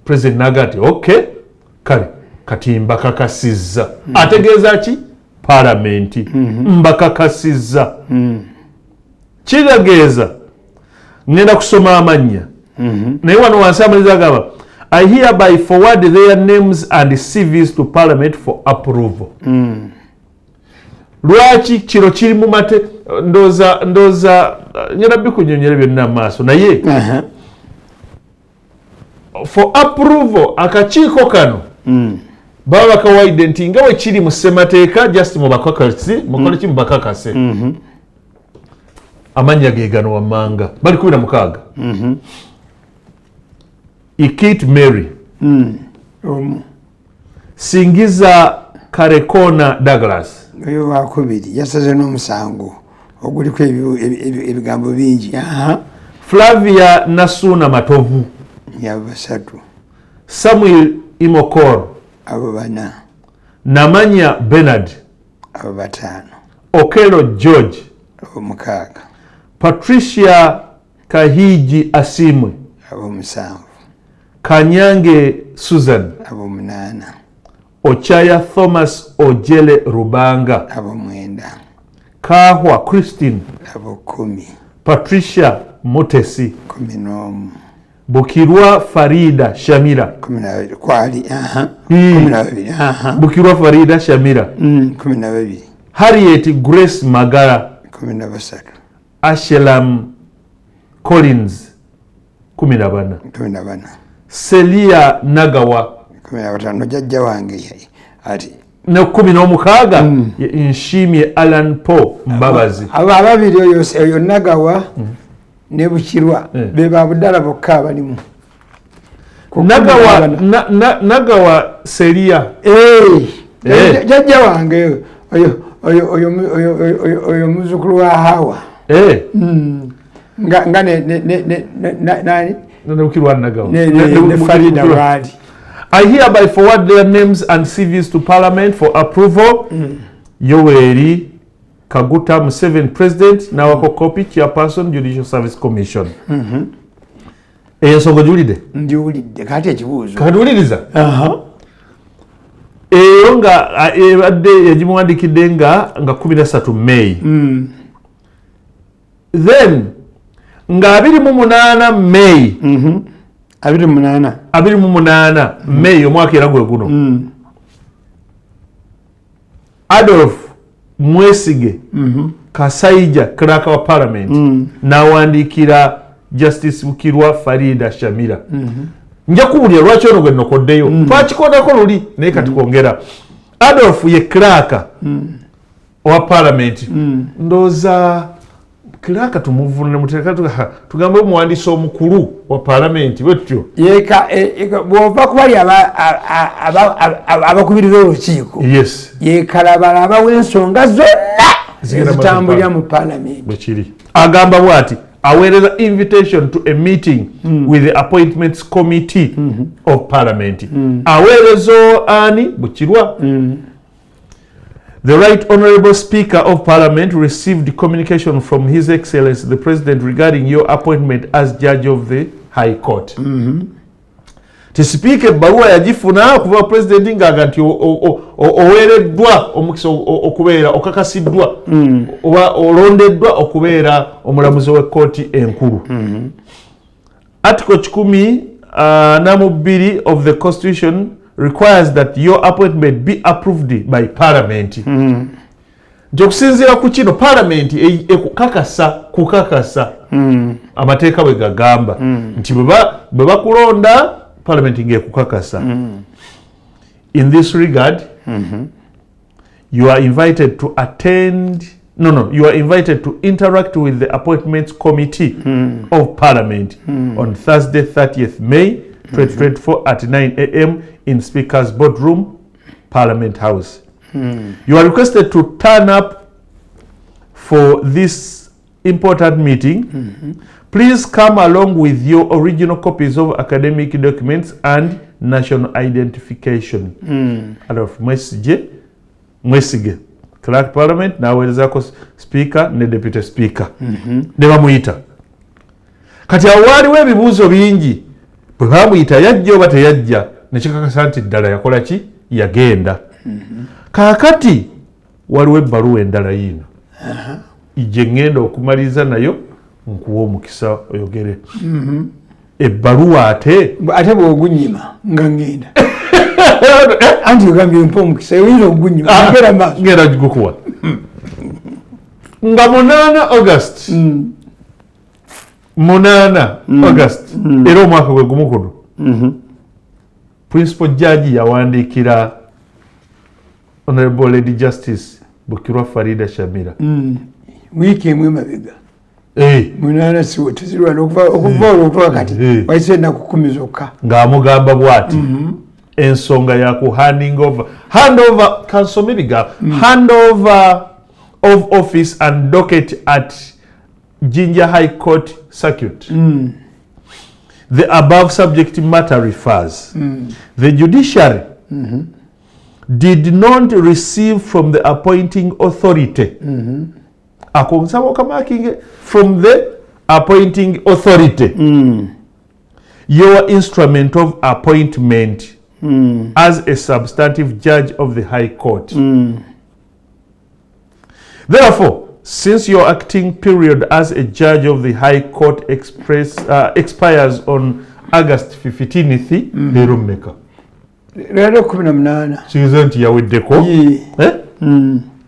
President naga ati okay kale kati mbakakasizza. Ategeeza ki? Parliament mbakakasizza. Kirageeza ngenda kusoma amannya. Naye wano wansi amaliza agamba I hereby forward their names and CVs to Parliament for approval. Lwaki kiro kiri mu mate ndoza ngenda bikunyonyera byonna maaso naye for approval akakiiko kano baba bakawaide nti nga we kiri mu ssemateeka just mu bakakasi mukole ki mu bakakase amannya ge gano wammanga bali 16 Ikit Mary Singiza Karekona Douglas oyo wakubiri yasaze n'omusango oguliko ebigambo bingi Flavia Nasuna Matovu yabasatu Samuel Imokoro abo bana Namanya Bernard abo batano Okelo George abo mukaaga Patricia Kahiji Asimwe abo musanvu Kanyange Susan abo munana Ochaya Thomas Ojele Rubanga abo mwenda Kahwa Christine abo 10 Patricia Motesi 11 Bukirwa Farida Shamira 12 kwali 12 Bukirwa Farida Shamira 12 Harriet Grace Magara 13 Ashelam Collins 14 14 Celia Nagawa 15 jajja wange ati ne 16 Nshimye Alan Paul Mbabazi abo ababiri oyo Nagawa ne Bukirwa be babudala bokka abalimu Nagawa Seria jajja wange oyo muzukulu wa Hawa nga nani Bukirwa Nagawa ne Farida Wali. I hereby forward their names and CVs to Parliament for approval. Yoweri Kaguta Museveni, President, Nawako Kopi, Chairperson, Judicial Service Commission. Ensonga julide? Njulide, kati ekibuuzo. Kati uliriza? Eyo nga ebadde yagimuwandikidde nga 13 May. Then nga 28 May. 28 May omwaka era gwe guno. Adolf Mwesige Kasaija clerk wa Parliament nawandikira Justice Bukirwa Farida Shamira. Nja kubulya lwaki ono gwe nokoddeyo twakikodako luli naye kati kwongera Adolf ye clerk wa Parliament ndoza clerk tumuvunne muteeka tugambe omuwandiisi omukulu wa Parliament bwetyo yeka bwova kubali abakubiriza olukiiko yekalabalaba w'ensonga zonna ezitambulira mu Parliament bwekiri agamba bw'ati aweereza invitation to a meeting with the Appointments Committee of Parliament. Aweerezo ani Bukirwa. The Right Honourable Speaker of Parliament received communication from His Excellency the President regarding your appointment as Judge of the High Court. Tisipike baruwa yagifuna kuva President ngaga nti oweereddwa omukisa okubeera okakasiddwa oba olondeddwa okubeera omulamuzi w'ekkooti enkulu. Article 12 of the Constitution requires that your appointment be approved by Parliament. Okusinziira ku kino Parliament kukakasa amateeka bwe gagamba nti bwe bakulonda Parliament ng'ekukakasa. In this regard, you are invited to you are invited to interact with the Appointments Committee of Parliament on Thursday 30th May 2024 at 9 a.m. in Speaker's Boardroom, Parliament House. You are requested to turn up for this important meeting. Please come along with your original copies of academic documents and national identification. Adolf Mwesige Clerk Parliament naweerezako Speaker ne Deputy Speaker ne bamuyita. Kati awo waaliwo ebibuuzo bingi bwe bamuyita yajja oba teyajja nekikakasa nti ddala yakola ki yagenda. Kaakati waliwo ebbaluwa endala yiino ije ngenda okumaliriza nayo nkuwa omukisa oyogere. Ebbaluwa ate bw'ogunyima nga ngenda anti ogambye mpa omukisa oyinza okugunyima ngenda gigukuwa nga 8 August 8 August era omwaka gwe gumu kuno Principal Judge yawandiikira Honorable Lady Justice Bukirwa Farida Shamira wiiki emwe mabega munana siwe tuzirwana okuva olwokutuka kati waise ennaku 10 zokka ng'amugamba bw'ati ensonga ya ku handover kansome ebigambo handover of office and docket at Jinja High Court Circuit. The above subject matter refers the judiciary did not receive from the appointing authority from the appointing authority your instrument of appointment as a substantive judge of the High Court. Therefore, since your acting period as a judge of the High Court expires on August 15th, leero mmeka? Leero 18. Kiza nti yaweddeko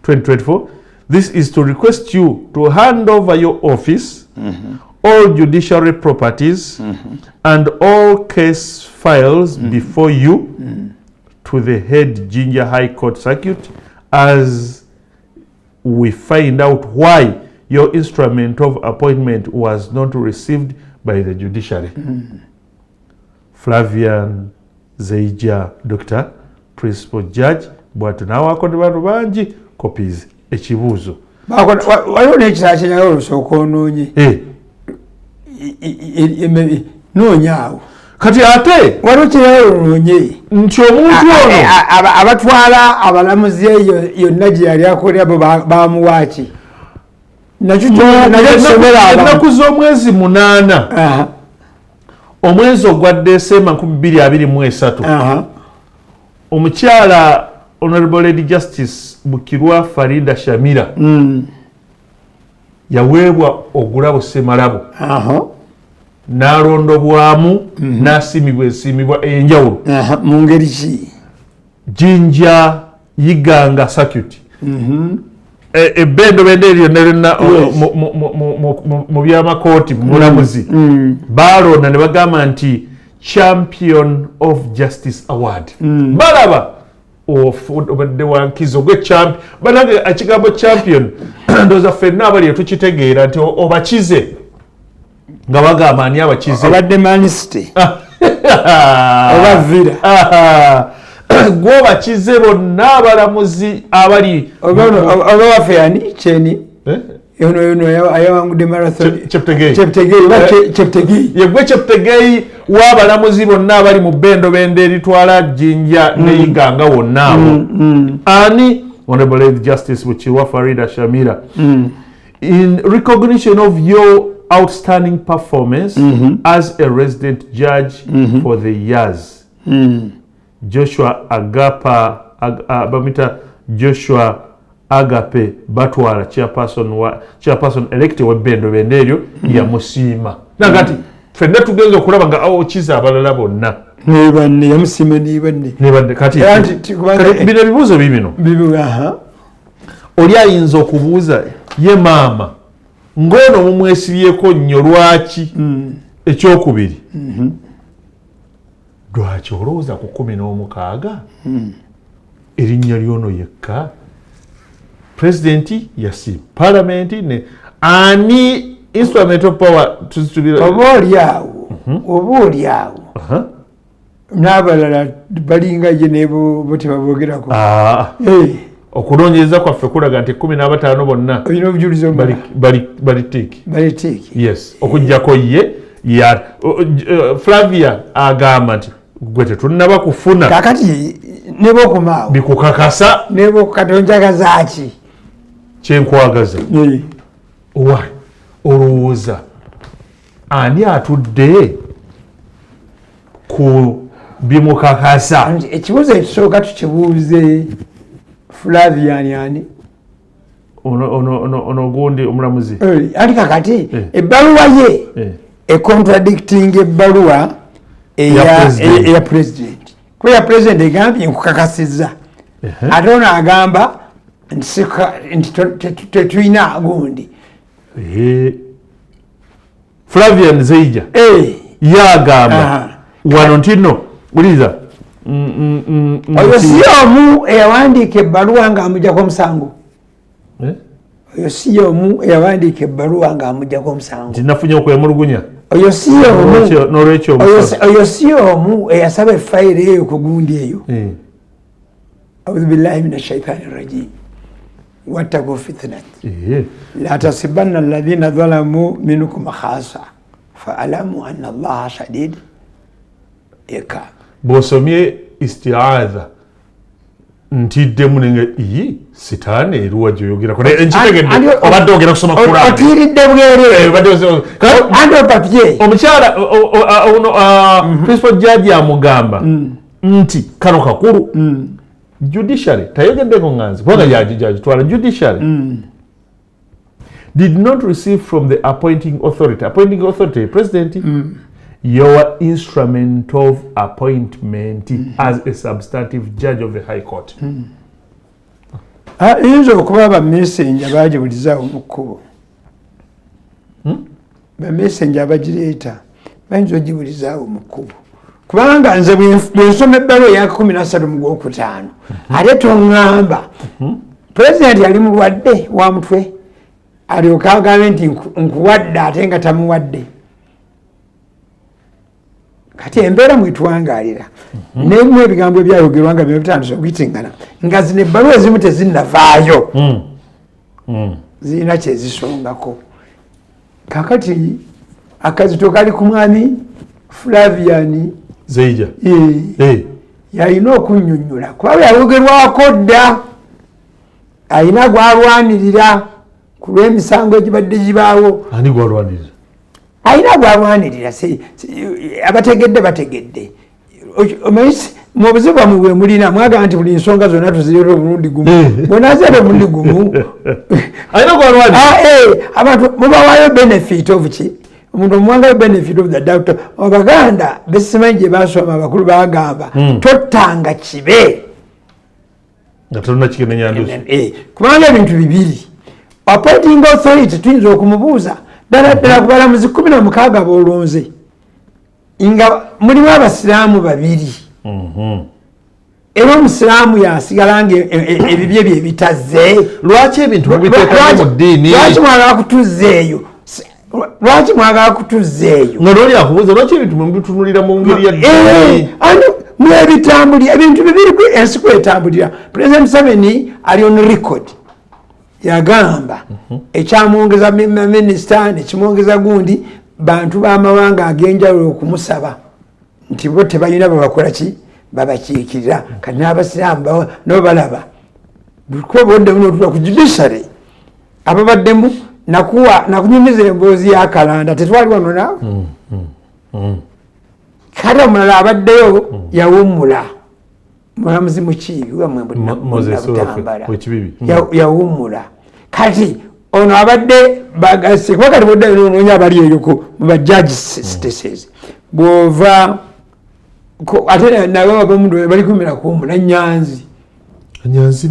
2024. This is to request you to hand over your office, all judiciary properties, and all case files before you to the head Jinja High Court Circuit as we find out why your instrument of appointment was not received by the judiciary. Flavian Zeija, Dr. Principal Judge, bwatu nawako bantu bangi copies ekibuuzo. Waliwo n'ekisala kyenyaga olusooka onoonye. Noonyaawo. Kati ate waliwo kyenyaga onoonye. Nti omuntu ono abatwala abalamuzi eyo yonna gye yali akolera bo bamuwaaki. Ennaku z'omwezi 8 omwezi ogwa Desemba 2023 omukyala Honorable Lady Justice Bukirwa Farida Shamira yaweebwa ogulabo Semalabo n'alondobwamu n'asimibwa enjawulo mu ngeri ki Jinja Yiganga Circuit ebbendo bende lyonna lyonna mu byamakooti mu bulamuzi baalonda ne bagamba nti Champion of Justice Award balaba obadde wankizo gwe champion banange ekigambo champion ndowooza ffenna abali tukitegeera nti obakize nga bagamba ani abakize obadde manisity oba vira gwobakize bonna abalamuzi abali oba waffe yani kyeni yono ayawangudde marathon Cheptegei yegwe Cheptegei w'abalamuzi bonna abali mu bbendo bende eritwala Jinja ne Yiganga wonna abo ani Honorable Lady Justice Bukirwa Farida Shamira in recognition of your outstanding performance as a resident judge for the years Joshua Joshua Agape Batwala chairperson elected w'ebbendo bende eryo yamusiima nagati ffenna tugenza okulaba nga okiza abalala bonna nebanne yamusiima nebanne kati bino ebibuuzo bibino oli ayinza okubuuza ye maama ng'ono mumwesibyeko nnyo lwaki ekyokubiri lwaki olowooza ku 16 erinnya lyono yekka Presidenti yasi Parliament ne ani instrument of power oboolyawo n'abalala balinga je nebo bote babogerako okunoonyereza kwaffe kulaga nti 15 bonna olina obujulizi baliteeki yes okujjako ye ya Flavia agamba nti gwe tetunnaba kufuna kakati nebo okumaawo bikukakasa nebo katonjagazaaki kyenkwagaza owa olowooza ani atudde ku bimukakasa ekibuuzo ekisooka tukibuuze Flavian ani ono gundi omulamuzi anti kakati ebbaluwa ye econtradicting ebbaluwa eya president kuba eya president egambye nkukakasizza ate ono agamba nti tetulina gundi Flavian Zeija yagamba wano ntino uliza oyo si omu eyawandiika ebbaluwa ng'amuggyako omusango oyo si omu eyawandiika ebbaluwa ng'amuggyako omusango nti nafunye okwemulugunya oyo si omu oyo si omu eyasaba efayiro eyo ku gundi eyo audhu billahi min ashaitani rajim wattaqu fitnat la tasibanna alladhina dhalamu minkum khasa faalamu anna allaha shadid iqab bw'osomye isti'adha ntiddemu nenga iyi sitaani eruwa gyoyogerako enkitegedde obadde ogera kusoma Kurani otiiridde bwereere omukyala principal judge amugamba nti kano kakulu judiciary tayogeddeko nganzi kubanga yagitwala judiciary did not receive from the appointing authority president your instrument of appointment as a substantive judge of the High Court. Yinza okuba bamessenger bagibuliza mu kkubo. Bamessenger abagireeta bayinza ogibuliza mu kkubo. kubanga nze bwensoma ebbaluwa ya 13 mu Gwokutaano ate toŋŋamba pulezidenti yali mulwadde wa mutwe alyoka agambe nti nkuwadde ate nga tamuwadde kati embeera mwetwangaalira nemu ebigambo ebyayogerwa nga bino bitandise okuyitingana nga zino ebbaluwa ezimu tezinnavaayo zirina kyezisongako kakati akazito kali ku mwami Flavian Zeija yalina okunnyonnyola kuba yayogerwako dda alina gwalwanirira ku lw'emisango egibadde gibaawo ani gwalwanirira alina gwalwanirira bategedde mu buzibu bwamwe bwe mulina mwagamba nti buli nsonga zonna tuzireeta omulundi gumu bonazeeta omulundi gumu alina gwalwanirira abantu mubawaayo benefit of ki omuntu omuwangayo benefit of the doctor Abaganda besimanyi gye basoma abakulu bagamba tottanga kibe nga tolina kikenenya ndusu kubanga ebintu bibiri appointing authority tuyinza okumubuuza ddala ku balamuzi 16 boolonze nga mulimu abasiraamu babiri era omusiraamu yasigala nga ebibye bye bitazze lwaki ebintu mubiteekamu mu ddiini lwaki mwagala kutuzeeyo lwaki mwagala kutuzeeyo nga noli akubuuza lwaki ebintu mubitunulira mu ngeri ya ddiini mwebitambulira ebintu bibiri ensi kwetambulira President Museveni ali on record yagamba ekyamwongeza minisita nekimwongeza gundi bantu b'amawanga ag'enjawulo okumusaba nti bo tebalina babakola ki babakiikirira kati n'abasiraamu nabo balaba kuba bodde bunotula ku judiciary ababaddemu nakunyumiza emboozi y'akalanda tetwali wano naawe kale omulala abaddeyo yawummula mulamuzi mukiibi wamwebutambala yawummula kati ono abadde bagase kuba kati bodde noonya abali eyo mu bajaji stases bw'ova ate nawe abamundu bali kumira kuwummula Nyanzi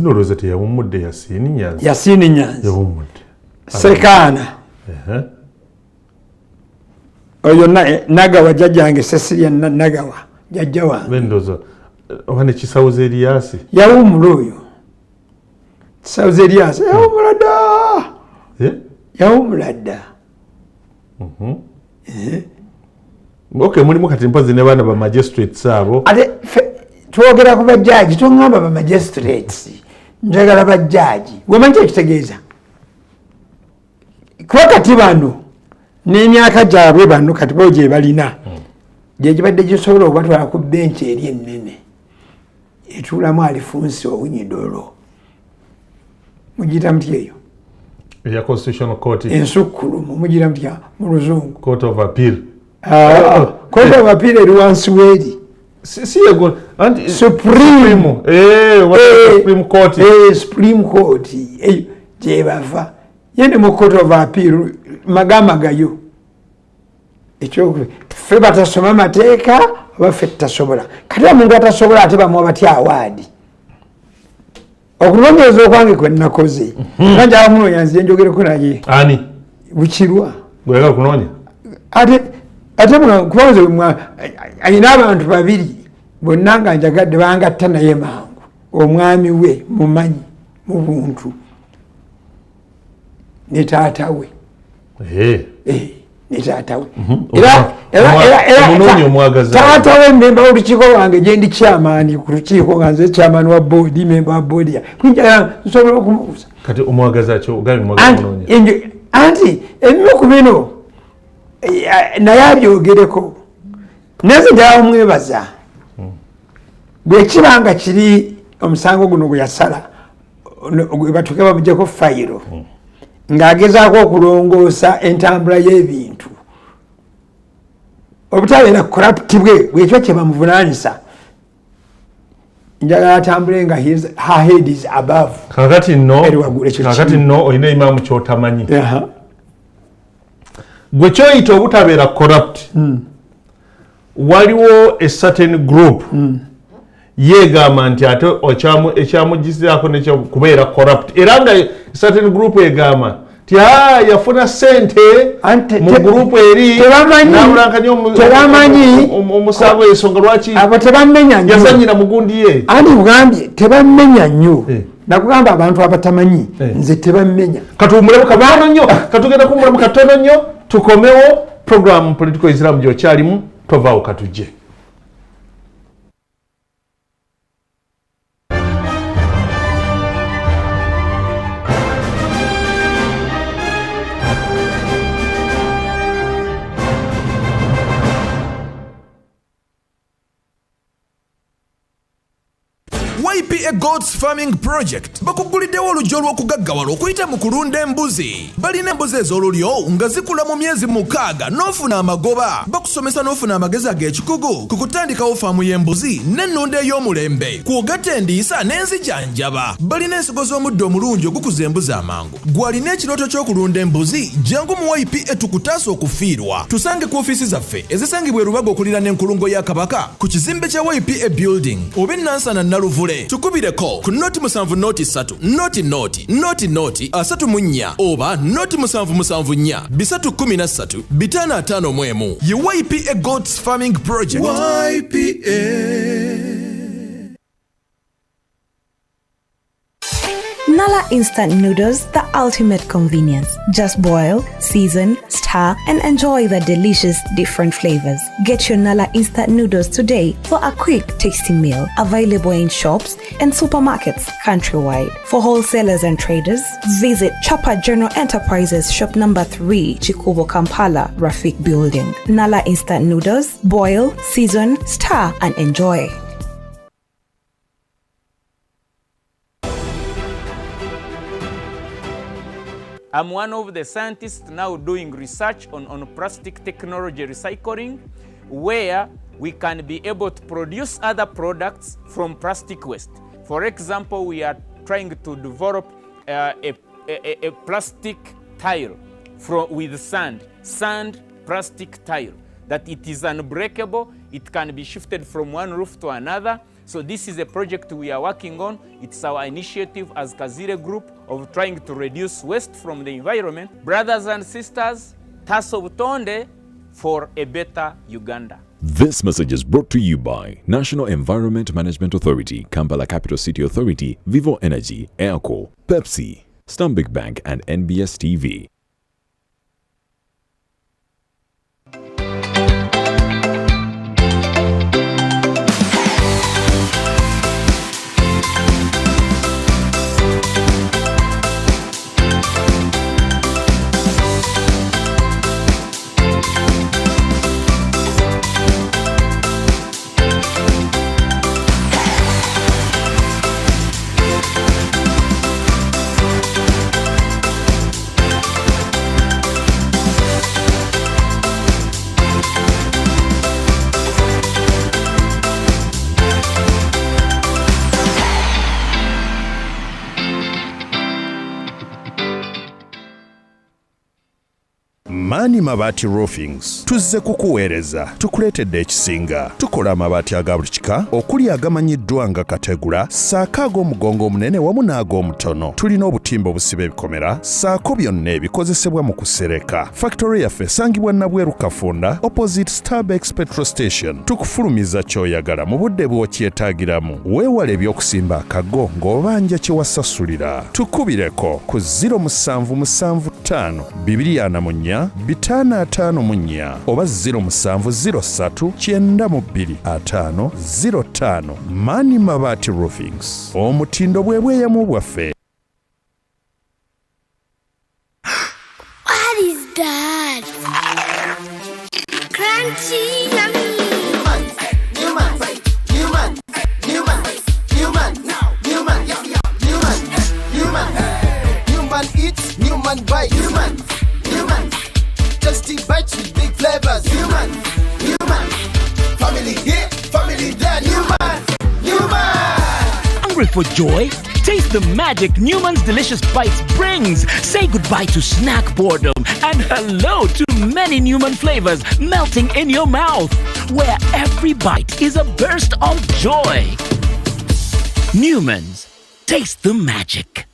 nolowooza teyawummudde Yasiini Nyanzi yawummudde Sekaana oyo Nagawa jjajjange Cecilia Nagawa jjajja wange ndowooza wane Kisawuza Erias yawummula oyo Kisawuza Erias yawummula dda yawummula dda okay mulimu kati mpozi ne baana ba magistrates abo ate twogera ku bajjaji toŋŋamba ba magistrates njagala bajjaji wemanyi ekitegeeza kuba kati bano n'emyaka gyabwe bano kati bo gye balina gye gibadde gisobola okubatwala ku benchi eri ennene etuulamu Alfonso Owiny-Dollo mugiyita mutya eyo eya constitutional court ensukkulumu mugiyita mutya mu luzungu court of appeal court of appeal eri wansi w'eri Supreme Court Supreme Court eyo gye bava yende mu court of appeal magamagayo ekyokubiri ffe batasoma mateeka oba ffe tutasobola kati omuntu atasobola ate bamuwa batya awaadi okunoonyereza okwange kwe nakoze nanjala munoonya nzije njogereko naye ani bukirwa gweyagala kunoonya ate kubanze ayina abantu babiri bonna nga njagadde bangatta naye mangu omwami we mumanyi mu buntu ne taata we ne taata we taata we memba w'olukiiko lwange gye ndi kyamaani ku lukiiko nga nze kyamaani wa boodi memba wa boodi kwinjala nsobola okumubuuza kati omwagaza kyo anti ebimu ku bino naye abyogereko naze njala omwebaza bwe kiba nga kiri omusango guno gwe yasala batuke bamugyeko fayiro ng'agezaako okulongoosa entambula y'ebintu obutabeera corrupt bwekyo kye bamuvunaanyisa njagala atambule nga her head is above kakati nno olina imaamu kyotamanyi gwe kyoyita obutabeera corrupt waliwo a certain group yeegamba nti ate ekyamugizaako kubeera corrupt era nga certain group egamba yafuna sente mu gurupu eri tebamanyi omusango ensonga lwaki abo tebamenya nnyo yazanyira mugundi ye ani bugambye tebamenya nnyo nakugamba abantu abatamanyi nze tebamenya katuwumulemu katono nnyo katugenda kumulamu katono nnyo tukomewo program Political Islam gyokyalimu tovaawo katujje. YPA Goats Farming Project bakuguliddewo olugyo olw'okugaggawala okuyita mu kulunda embuzi. Balina embuzi ez'olulyo nga zikula mu myezi 6 n'ofuna amagoba. Bakusomesa n'ofuna amagezi ag'ekikugu ku kutandikawo faamu y'embuzi n'ennunda ey'omulembe, kw'ogatta endiisa n'enzijanjaba. Balina ensigo z'omuddo omulungi okukuza embuzi amangu. Gw'alina ekirooto ky'okulunda embuzi, jangu mu YPA tukutaasa okufiirwa. Tusange ku ofiisi zaffe ezisangibwa e Rubaga okulira n'enkulungo ya Kabaka ku kizimbe kya YPA Building oba e Nansana Naluvule. Tukubireko ku noti 7 oba noti 774 ye YPA Goats Farming Project. YPA. Nala Instant Noodles, the ultimate convenience. Just boil, season, stir, and enjoy the delicious different flavors. Get your Nala Instant Noodles today for a quick, tasty meal. Available in shops and supermarkets countrywide. For wholesalers and traders, visit Chapa General Enterprises, shop number 3, Chikubo, Kampala, Rafik Building. Nala Instant Noodles, boil, season, stir, and enjoy. I'm one of the scientists now doing research on plastic technology recycling, where we can be able to produce other products from plastic waste. For example, we are trying to develop a plastic tile with sand plastic tile, that it is unbreakable, it can be shifted from one roof to another. So this is a project we are working on. It's our initiative as Kazire Group of trying to reduce waste from the environment. Brothers and sisters, Taso Butonde for a better Uganda. This message is brought to you by National Environment Management Authority, Kampala Capital City Authority, Vivo Energy, Airco, Pepsi, Stanbic Bank, and NBS TV. Mani Mabati Roofings tuzze kukuweereza tukuleetedde ekisinga. Tukola amabaati aga buli kika okuli agamanyiddwa nga kategula, ssaako ag'omugongo omunene wamu n'ag'omutono. Tulina obutimba obusiba ebikomera ssaako byonna ebikozesebwa mu kusereka. Factory yaffe esangibwa Nabweru Kafunda opposite Starbex Petrol Station. Tukufulumiza ky'oyagala mu budde bw'okyetaagiramu. Weewale eby'okusimba akago ng'obanja kye wasasulira. Tukubireko ku 0775 244 554 oba 0703 925 05. Mani Mabati Roofings, omutindo bwe bweyamo bwaffe. What is that? Crunchy, yummy. Newman eats, Newman bites. Newman. Tasty bites with big flavors. Newman. Family here, family there. Newman. Hungry for joy? Taste the magic Newman's Delicious Bites brings. Say goodbye to snack boredom and hello to many Newman flavors melting in your mouth, where every bite is a burst of joy. Newman's. Taste the magic.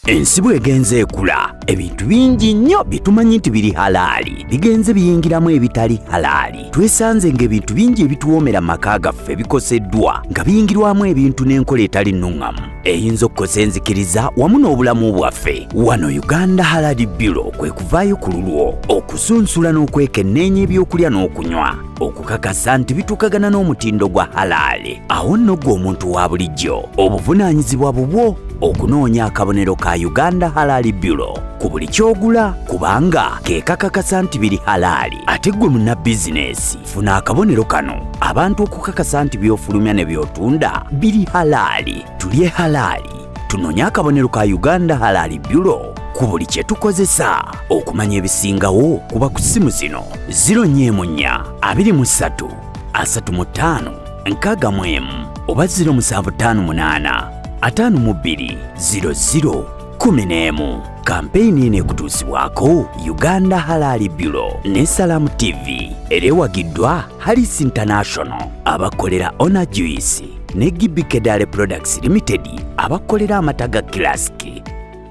ensi bwegenze ekula ebintu bingi nnyo bitumanyi nti biri halaali bigenze biyingiramu ebitali halaali twesanze ng'ebintu bingi ebituwoomera maka gaffe bikoseddwa nga biyingirwamu ebintu n'enkola etali nnuŋŋamu eyinza okukosa enzikiriza wamu n'obulamu bwaffe wano Uganda Halal Bureau kwe kuvaayo ku lulwo okusunsula n'okwekenneenya ebyokulya n'okunywa okukakasa nti bituukagana n'omutindo gwa halaali awo nno gwe omuntu wa bulijjo obuvunaanyizibwa bubwo okunoonya akabonero ka Uganda Halal Bureau ku buli kyogula kubanga keekakakasa nti biri halaali ate gwe muna bizinesi funa akabonero kano abantu okukakasa nti by'ofulumya ne by'otunda biri halaali tulye halaali tunoonye akabonero ka Uganda Halal Bureau ku buli kye tukozesa okumanya ebisingawo kuba ku ssimu zino 084 23 35 61 oba 0758 52 00 11 kampeyini eno ekutuusibwako Uganda Halal Bureau ne Salamu TV era ewagiddwa Harris International abakolera Ona Juice ne Gibikedale Products Limited abakolera amata ga Classic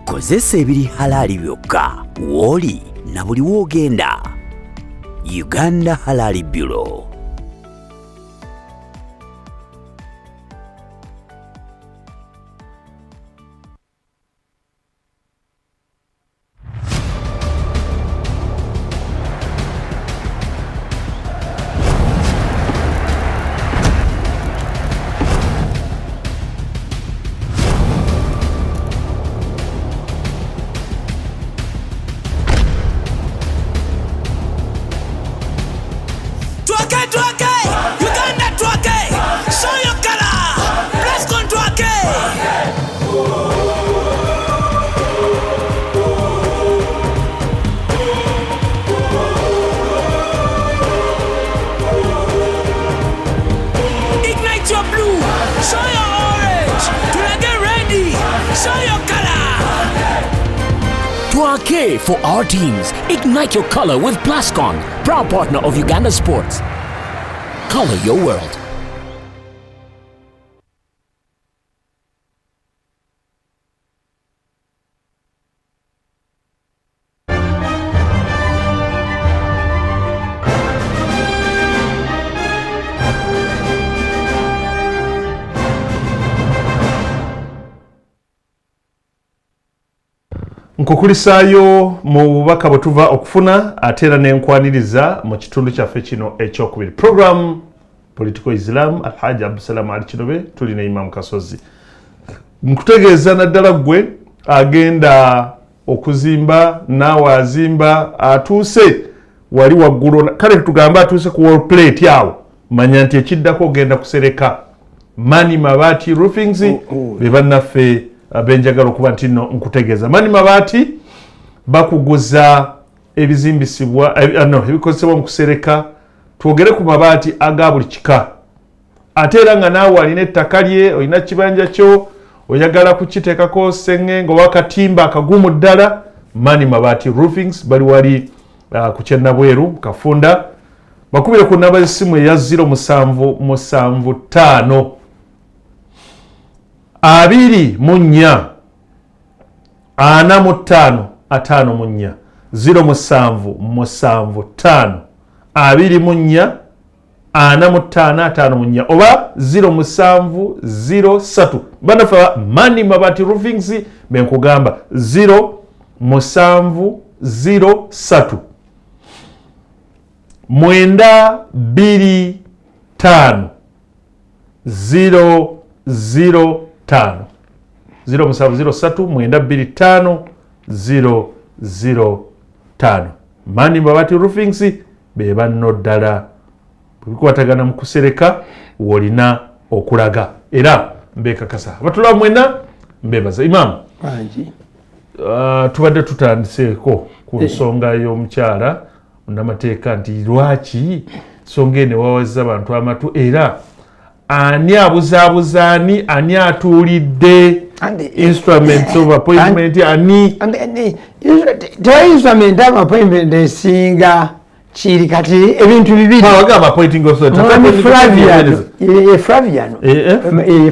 kozesa ebiri halaali byokka woli na buli woogenda Uganda Halal Bureau. Twake for our teams. Ignite your color with Plascon, proud partner of Uganda Sports. Color your world. Nkukulisaayo mu bubaka bwe tuva okufuna ate era n'enkwaniriza mu kitundu kyaffe kino ekyokubiri. Program Political Islam Alhaji Abdusalam Ali Kirobe tuli ne Imam Kasozi. Nkutegeeza naddala gwe agenda okuzimba naawe azimba atuuse wali waggulu kale tugamba atuuse ku wall plate yawo manya nti ekiddako ogenda kusereka Mani Mabati Roofings be bannaffe abenjagala okuba nti no nkutegeeza Mani Mabati bakuguza ebizimbisibwa ebikozesebwa mu kusereka twogere ku mabaati aga buli kika ate era nga naawe alina ettaka lye olina kibanja kyo oyagala kukiteekako sengenge oba akatimba akagumu ddala Mani Mabati Roofings bali wali ku Kyennabweru Kafunda bakubire ku namba y'essimu eya 0775 24 45 54 0775 24 45 oba 0703 banafa Mani Mabati Roofings benkugamba 0703 925 005 0703 925 Mani Mabati Roofings be banno ddala bikwatagana mu kusereka wolina okulaga era mbekakasa batula mwena mbebaza Imam banji tubadde tutandiseeko ku nsonga y'omukyala namateeka nti lwaki songa ene wawaza abantu amatu era ani abuzaabuzaani ani atuulidde instruments of appointment ani tewa instrument of appointment esinga kiri kati ebintu bibiri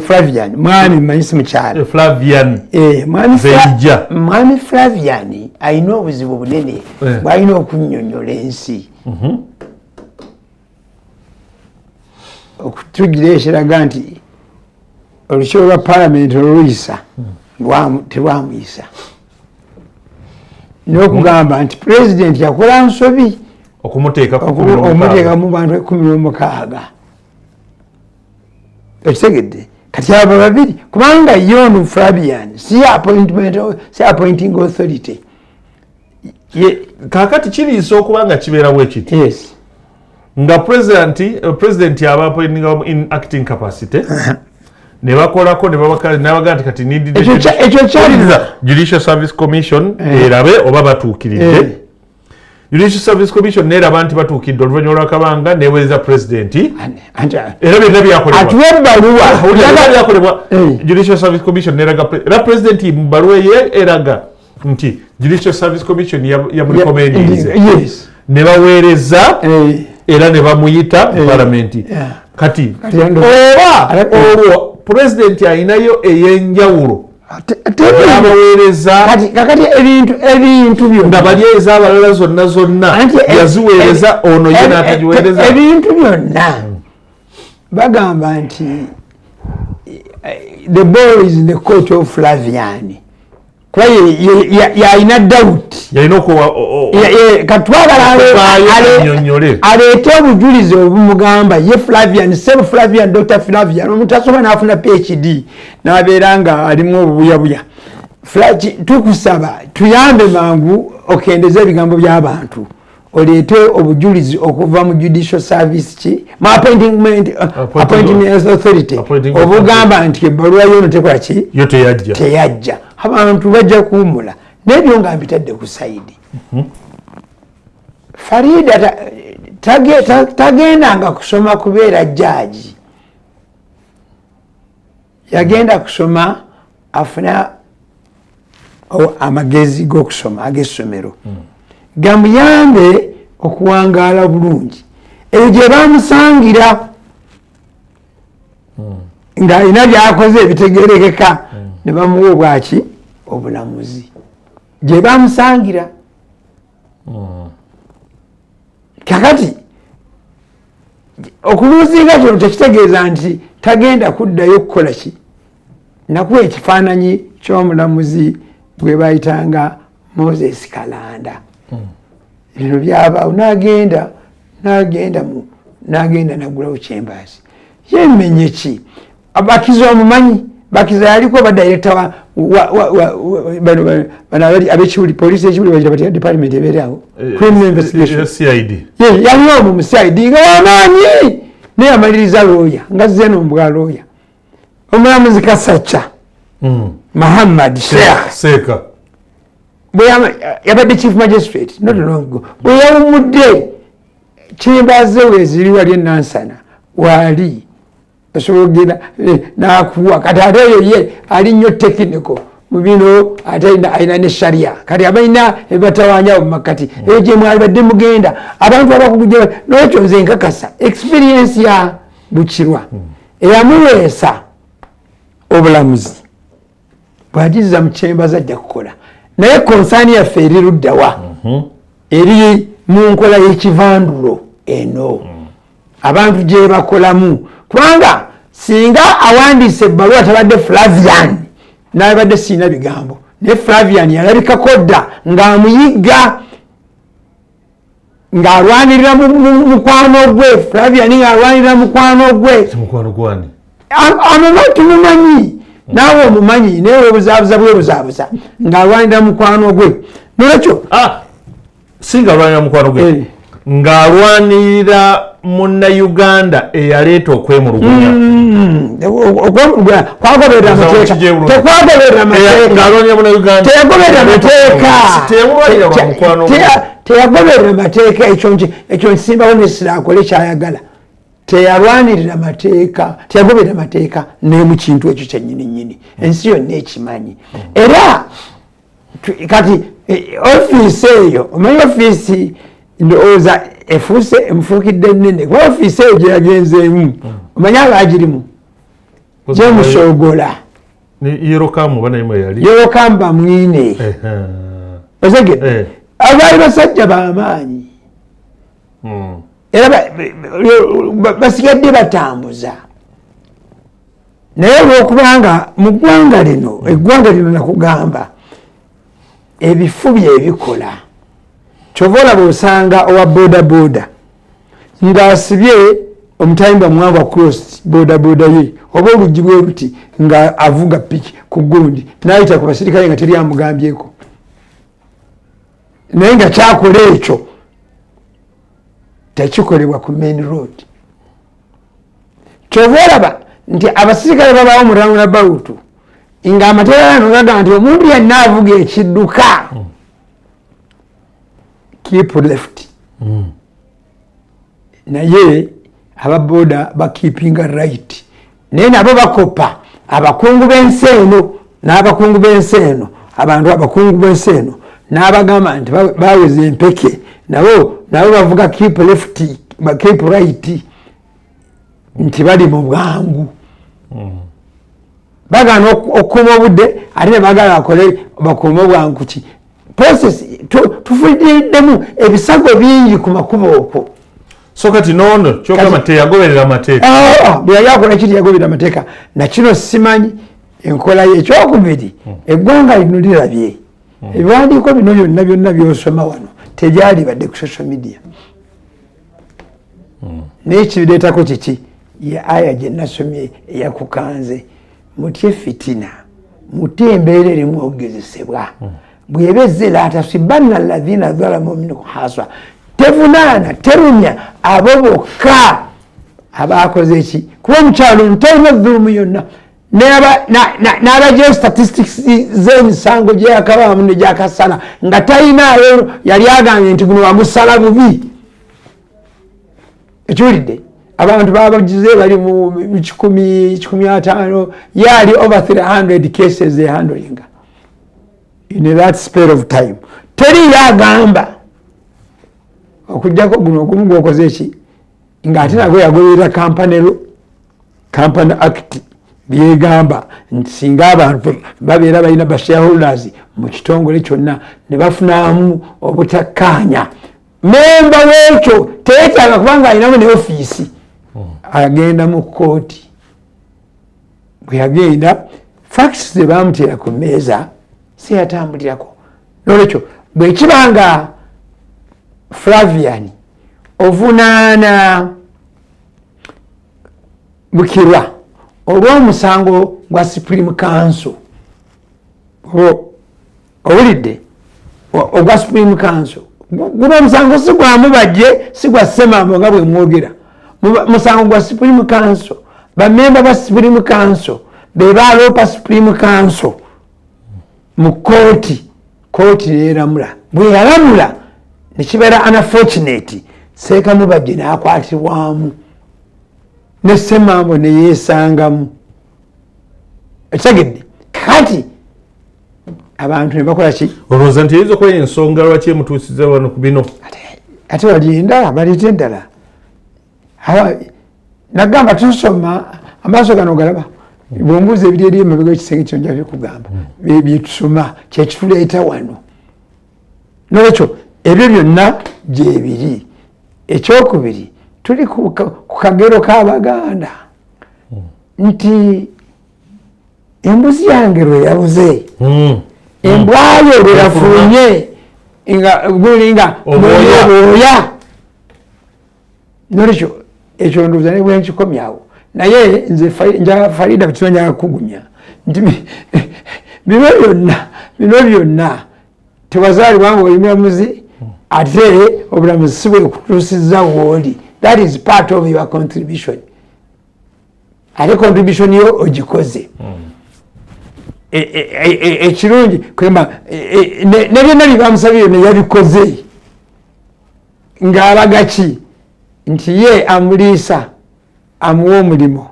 Flavian mwami manyisi mukyala mwami Flavian ayina obuzibu bunene bwalina okunnyonnyola ensi okutugira ekiraga nti olukiiko lwa palamenti oluyisa terwamuyisa n'okugamba nti pulezidenti yakola nsobi okumuteeka mu bantu 16 ekitegedde kati abo babiri kubanga yono Flavian si appointing authority kakati kiriisa okubanga kibeerawo ekiti nga president aba appointing in acting capacity ne bakolako ne babaga nti kati ekyo kyaliza Judicial Service Commission erabe oba batuukiridde Judicial Service Commission neraba nti batuukidde oluvannyuma lw'akabanga neweereza president era byonna byakolebwa Judicial Service Commission neraga president mu bbaluwa ye eraga nti Judicial Service Commission yamurekomendinze ne baweereza era ne bamuyita mu palamenti kati oba olwo president ayinayo ey'enjawulo abaweereza kakati ebintu byonna balyeeza abalala zonna yaziweereza ono ye n'atagiweereza ebintu byonna bagamba nti the ball is in the court of Flavian kuba yalina doubt katwagala aleete obujulizi obumugamba ye Flavian sebe Flavian Dr. Flavian omuntu asoba n'afuna PhD n'abeera nga alimu obubuyabuya tukusaba tuyambe mangu okendeza ebigambo by'abantu oleete obujulizi okuva mu Judicial Service appointment authority obugamba nti ebbaluwa yono tekola ki yo teyajja abantu bajja kuwumula n'ebyo nga mbitadde ku sayidi Farida tagendanga kusoma kubeera jjaaji yagenda kusoma afuna amagezi g'okusoma ag'essomero gamuyambe okuwangaala bulungi eyo gye bamusangira ng'alina byakoze ebitegerekeka ne bamuwa obwaki obulamuzi gye bamusangira kakati okuluuzinga kino tekitegeeza nti tagenda kuddayo kukola ki nakuwa ekifaananyi ky'omulamuzi gwe bayitanga Moses Kalanda bino byabaawo n'agenda nagulawo Chambers yemenye ki abakiza omumanyi bakiza yaliko badirector abekiwuli police ekiwuli bagira bati department ebeerawo criminal investigation CID yaliwo omu mu CID nga wamaanyi naye amaliriza looya nga zze n'ombwa looya omulamuzi Kasacha Muhammad Seeka yabadde chief magistrate not long ago bwe yawumudde Chambers weziri wali enansana wali osobola okugenda n'akuwa kati ate eyo ye ali nnyo technical mu bino ate alina ne sharia kati abalina ebatawanyawo mu makati eyo gye mwali badde mugenda abantu abakugujja n'ekyo nze nkakasa experience ya Bukirwa eyamuweesa obulamuzi bw'agiza mu Chambers ajja kukola naye konsaani yaffe eri luddawa eri mu nkola y'ekivandulo eno abantu gye bakolamu kubanga singa awandiise ebbaluwa tabadde Flavian n'abadde siina bigambo naye Flavian yalabikako dda ng'amuyigga ng'alwanirira mukwano gwe Flavian ng'alwanirira mukwano gwe tumumanyi naawe omumanyi naye webuzaabuza bwebuzaabuza ng'alwanirira mukwano gwe nolwekyo singa alwanirira mukwano gwe ng'alwanirira munnayuganda eyaleeta okwemulugunya kwagoberera amateeka tekwagoberera teyagoberera amateeka ekyo nsimbawo nesira akole kyayagala teyalwanirira mateeka teyagoberera mateeka ne mu kintu ekyo kyennyininyini ensi yonna ekimanyi era kati ofiisi eyo omanyi ofiisi ndowooza efuuse emufuukidde ennene kuba ofiisi eyo gye yagenzeemu omanya abaagirimu gyemusogola yerokamu banayimwe yali yerokamu bamwine osegedde abaali basajja b'amaanyi era basigadde batambuza naye olwokubanga mu ggwanga lino eggwanga lino nakugamba ebifu byebikola kyova olaba osanga owa bodaboda ng'asibye omutayimba mwava cross bodaboda ye oba oluggi bwe luti nga avuga piki ku gundi n'ayita ku basirikale nga teri amugambyeko naye nga kyakola ekyo tekikolebwa ku main road kyova olaba nti abasirikale babaawo mu roundabout ng'amateeka gano gaga nti omuntu yenna avuga ekidduka keep left naye ababoda bakeepinga right naye nabo bakopa abakungu b'ensi eno n'abakungu b'ensi eno abantu abakungu b'ensi eno n'abagamba nti baweza empeke nabo bavuga keep left keep right nti bali mu bwangu bagana okukuuma obudde ate ne bagala akole bakuuma obwangu ki process tufuliddemu ebisago bingi ku makubo okwo so kati noono kyogamba teyagoberera amateeka bwe yali akola kiri yagoberera amateeka nakino simanyi enkola ye ekyokubiri eggwanga lino lirabye ebiwandiiko bino byonna byosoma wano tegyali badde ku social media naye kibireetako kiki ye aya gye nasomye eyakukanze mutye fitina mutye embeera erimu okugezesebwa bwebezze la tasibanna alladhina dhalamu minkum haswa tevunaana terumya abo bokka abakoze eki kuba omukyalo ntalina dhulumu yonna n'abagyeyo statistics z'emisango gyeyakabaamu ne gyakasala nga talinaayo yali agambye nti guno wamusala bubi ekiwulidde abantu babagize bali mu 150 yali over 300 cases handlinga in that spare of time teri yagamba okujjako guno ogumu gwokoze eki ng'ate nagwe yagoberera Company Act byegamba nti singa abantu babeera balina bashareholders mu kitongole kyonna ne bafunamu obutakkaanya memba w'ekyo teetaaga kubanga alinamu ne ofiisi agenda mu kooti bwe yagenda facts ze baamuteera ku mmeeza si yatambulirako nolwekyo bwe kibanga Flavian ovunaana Bukirwa olw'omusango gwa Supreme Council owulidde ogwa Supreme Council guno omusango si gwa Mubajje si gwa Ssemambo nga bwe mwogera musango gwa Supreme Council bamemba ba Supreme Council be baloopa Supreme Council mu kooti neeramula bwe yalamula nekibeera unfortunate Seeka Mubajje n'akwatibwamu ne Ssemambo ne yeesangamu ekitegedde kati abantu ne bakola ki olowooza nti eyinza okuba ensonga lwaki emutuusiza wano ku bino ate wali endala baleeta endala nagamba tusoma amaaso gano galaba bwombuuza ebiri eri emabega ekisenge kyo nja bikugamba byetusoma kyekituleeta wano nolwekyo ebyo byonna gyebiri ekyokubiri tuli ku kagero k'Abaganda nti embuzi yange lwe yabuze embwayo lwe yafunye gulinga obwoya nolwekyo ekyo ndowooza ne bwenkikomyawo naye nze Farida Bitima njaga kukugumya nti bino byonna tewazaalibwa nga oli mulamuzi ate obulamuzi si bwe kutuusizza wooli. That is part of your contribution. Ate contribution yo ogikoze ekirungi kwemba ne byonna byebamusabire ne yabikoze ng'alagaki nti ye amuliisa amuwa omulimu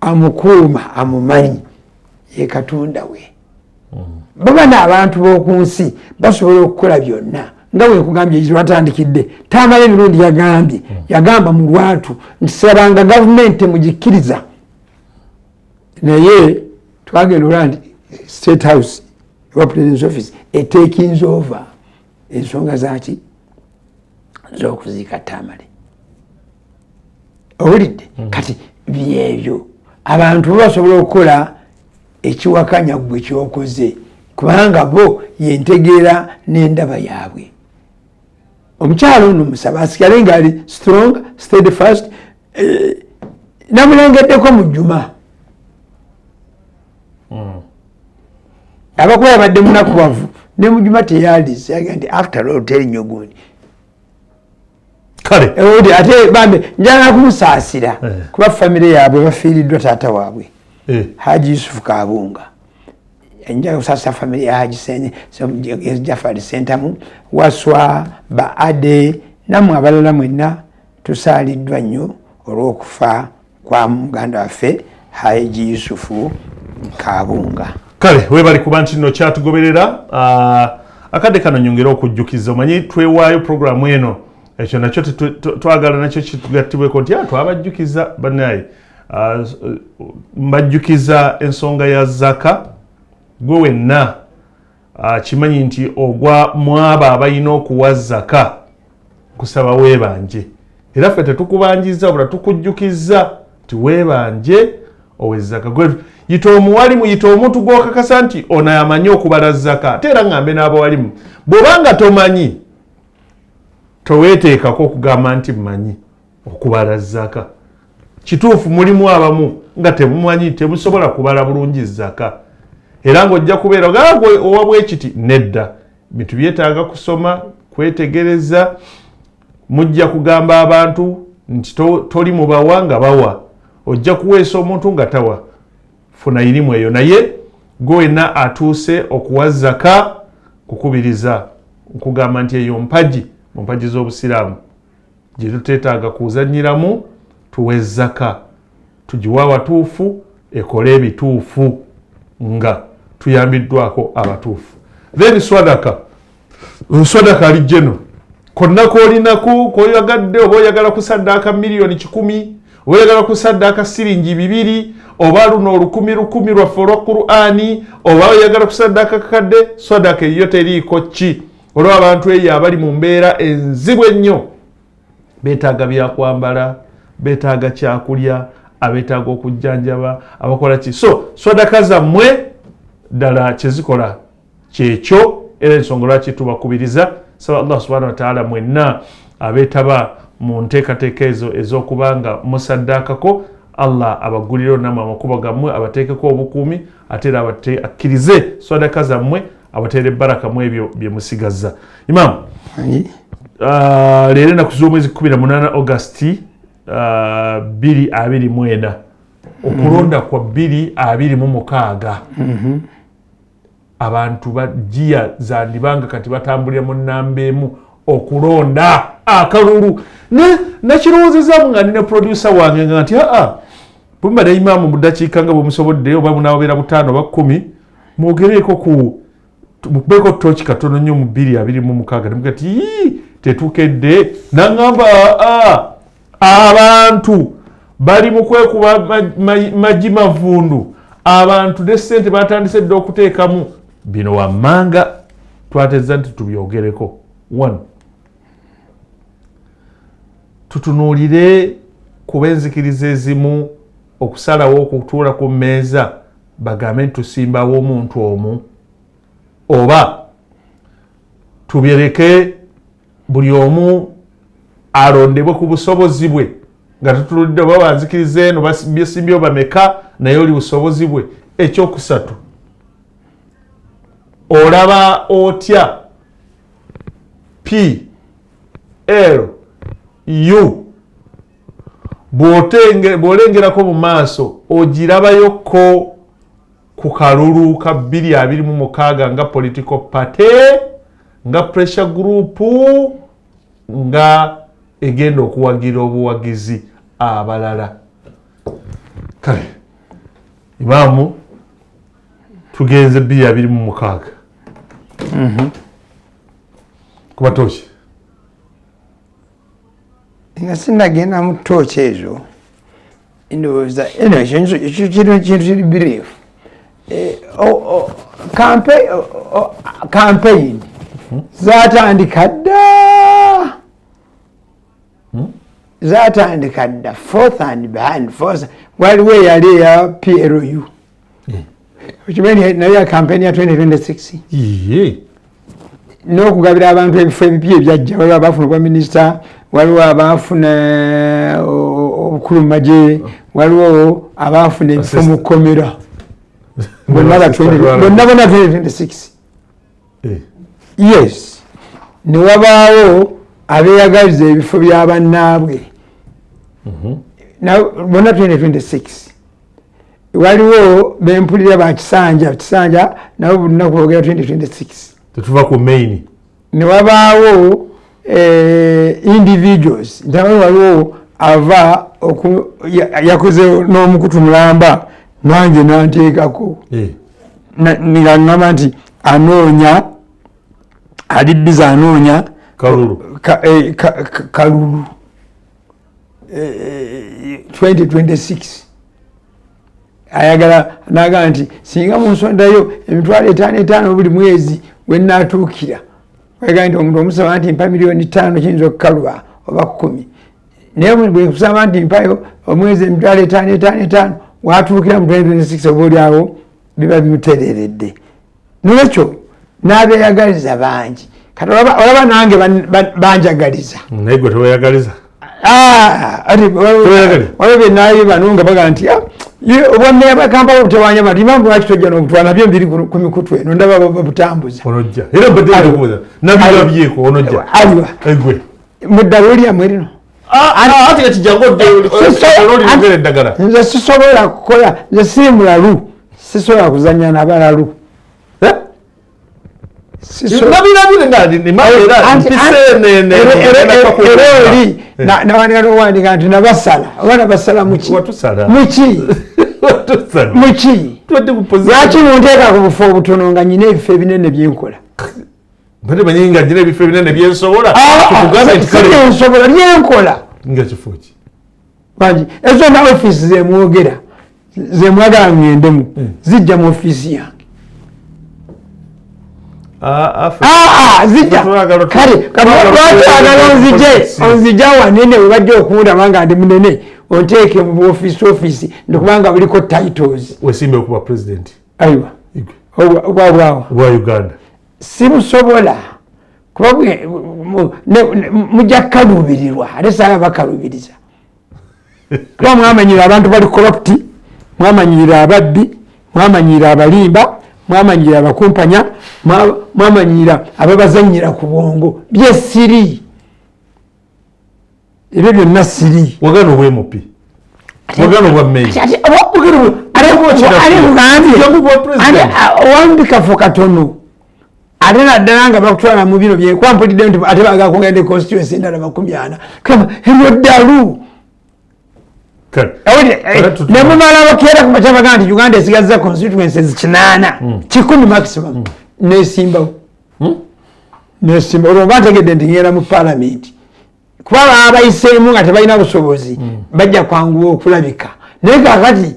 amukuuma amumanyi ye Katonda we baba n'abantu b'oku nsi basobola okukola byonna nga bwe nkugambye ekiro watandikidde Tamale emirundi yagamba mu lwatu nti sabanga gavumenti emugikkiriza naye twagenda olwa nti State House ewa President's Office etakings over ensonga zaki z'okuziika Tamale owulidde kati byebyo abantu basobola okukola ekiwakanya gwe kyokoze kubanga bo yentegeera n'endaba yaabwe omukyalo ono musaba asigale ngaali strong steadfast namulengeddeko mu Juma abakuba yabadde munakuwavu ne mu Juma teyalize yaga nti after all terinyo gundi kale ate bambe njagala kumusaasira kuba famire yaabwe bafiiriddwa taata waabwe Haji Yusuf Kabunga enjaga kusasa famire ya Haji Sene Jafari Sentamu waswa baade namwe abalala mwenna tusaaliddwa nnyo olw'okufa kwa muganda waffe Haji Yusuf Kabunga. Kale webali kuba nti nno kyatugoberera akadde kano nyongera okujjukiza omanyi twewaayo programu eno ekyo nakyo twagala nakyo kitugattibweko nti twabajjukiza bannaye mbajjukiza ensonga ya zaka gwe wenna kimanyi nti ogwa mwaba abalina okuwa zaka kusaba weebanje era ffe tetukubanjiza obula tukujjukiza nti weebanje owe zaka gwe yita omuwalimu yita omuntu gw'okakasa nti ono amanyi okubala zaka ate era ngambe n'abawalimu bw'obanga tomanyi toweeteekako okugamba nti mmanyi okubala zaka kituufu mulimu abamu nga temumanyi temusobola kubala bulungi zaka era ng'ojja kubeera ogamba owa bwekiti nedda bintu byetaaga kusoma kwetegereza mujja kugamba abantu nti toli mubawa nga bawa ojja kuweesa omuntu nga tawa funa irimu eyo naye gwe wenna atuuse okuwa zaka kukubiriza nkugamba nti eyo mpaji mu mpaji z'obusiraamu gye tuteetaaga kuzannyiramu tuwe zaka tugiwa abatuufu ekole ebituufu nga tuyambiddwako abatuufu then swadaka ali jeno konna koolinaku koyagadde oba oyagala kusaddaaka miliyoni 1,000 oba oyagala kusaddaaka siringi 2 oba luno 1,000 lwaffe olwa Qur'ani oba oyagala kusaddaaka kakadde swadaka eyo teriiko ki olwo abantu eyo abali mu mbeera enzibu ennyo beetaaga byakwambala beetaaga kyakulya abeetaaga okujjanjaba abakola ki so swadaka zammwe ddala kyezikola kyekyo era ensonga lwaki tubakubiriza saba Allah subhanahu wa ta'ala mwenna abeetaba mu nteekateeka ezo ez'okubanga musaddaakako Allah abaguliro namwe amakubo gammwe abateekeko obukuumi ate era akkirize swadaka zammwe abateere baraka mu ebyo bye musigaza Imam leero ennaku z'omwezi 18 August 2024 okulonda kwa 2026 abantu bajiya zandibanga kati batambulira mu nnamba emu okulonda akalulu nakirowoozezaamu nga nina producer wange nga nti bwembadde Imaamu mu ddakiika nga bwemusobodde oba munaabeera 5 oba 10 mwogereeko mukubeeko tooki katono nnyo mu 2026 nemugati tetukedde naŋŋamba abantu bali mu kwekuba magi mavundu abantu ne ssente batandise dde okuteekamu bino wammanga twateza nti tubyogereko 1 tutunuulire kuba enzikiriza ezimu okusalawo okutuula ku mmeeza bagambe nti tusimbawo omuntu omu oba tubireke buli omu alondebwe ku busobozi bwe nga tutuludde oba banzikiriza eno basimbyewo bameka naye oli busobozi bwe ekyokusatu olaba otya PLU bw'olengerako mu maaso ogirabayoko ku kalulu ka 2026 nga political party nga pressure group nga egenda okuwagira obuwagizi abalala kale Imaamu tugenze 2026 kuba tochi nga sinagenda mu tochi ezo ndowooza ekyo kintu kiri birifu campaign zatandika dda fourth and behind force waliwo eyali eya PLU okimanyi nayo ya campaign ya 2026 n'okugabira abantu ebifo ebipya ebyajja waliwo abafuna obwa minisita waliwo abafuna obukulu mu magye waliwo abafuna ebifo mu kkomera bonna 2026 yes ne wabaawo abeeyagaliza ebifo bya bannaabwe bonna 2026 waliwo bempulira bakisanja nabo buli lunaku boogera 2026 tetuva ku main ne wabaawo individuals ntawe waliwo ava yakoze n'omukutu mulamba nange nanteekako nga ngamba nti anoonya ali biza anoonya kalulu 2026 ayagala naga nti singa munsondayo emitwalo 5 buli mwezi wenatuukira wayagala nti omuntu omusaba nti mpa miliyoni 5 kiyinza okukaluba oba 10 naye bwe kusaba nti mpayo omwezi emitwalo 5 watuukira mu 2026 oba oliawo biba bimutereredde nolwekyo n'abeeyagaliza bangi kati olaba nange banjagaliza naye gwe teweyagaliza waliwo byenaali bano nga baga nti obwameya bakampala obutewanya mati mambu lwaki tojja n'obutwala nabyo biri ku mikutu eno ndaba babutambuza onojja era mbadde nabibabyeko onojja aliwa egwe muddalo lyammwe lino ati kati jangu eddagala nze sisobola kukola nze siri mulalu sisobola kuzanya nabalalu nawandika nti nabasala oba nabasala muki lwaki munteeka ku bufo obutono nga nyina ebifo ebinene byenkola nsobola byenkola bangi ezo na ofiisi zemwogera zemwagala ngendemu zijja mu ofiisi yange zijja kale lwaki onzija wanene webajja okundaba nga ndi munene onteeke mu ofiisi ndikubanga buliko titles wesimbe okuba president aiwa obwabwawo bwa Uganda simusobola kuba mujja kukaluubirirwa ate saala bakalubiriza kuba mwamanyira abantu bali corrupt mwamanyira ababbi mwamanyira abalimba mwamanyira abakumpanya mwamanyira ababazanyira ku bwongo byesiri ebyo byonna siri wagana obwemupi wagana obwa meyi owambikafo katono ate naddala nga bakutwala mu bino byekwampulidde nti ate bagakongedde constituency endala 40 kama ebyo ddalu nemumala bakeera ku makya bagaa nti Uganda esigaza constituencies 8 maximum nesimbawo olwo bategedde nti ngenda mu parliament kuba babayiseemu nga tebalina busobozi bajja kwanguwa okulabika naye kakati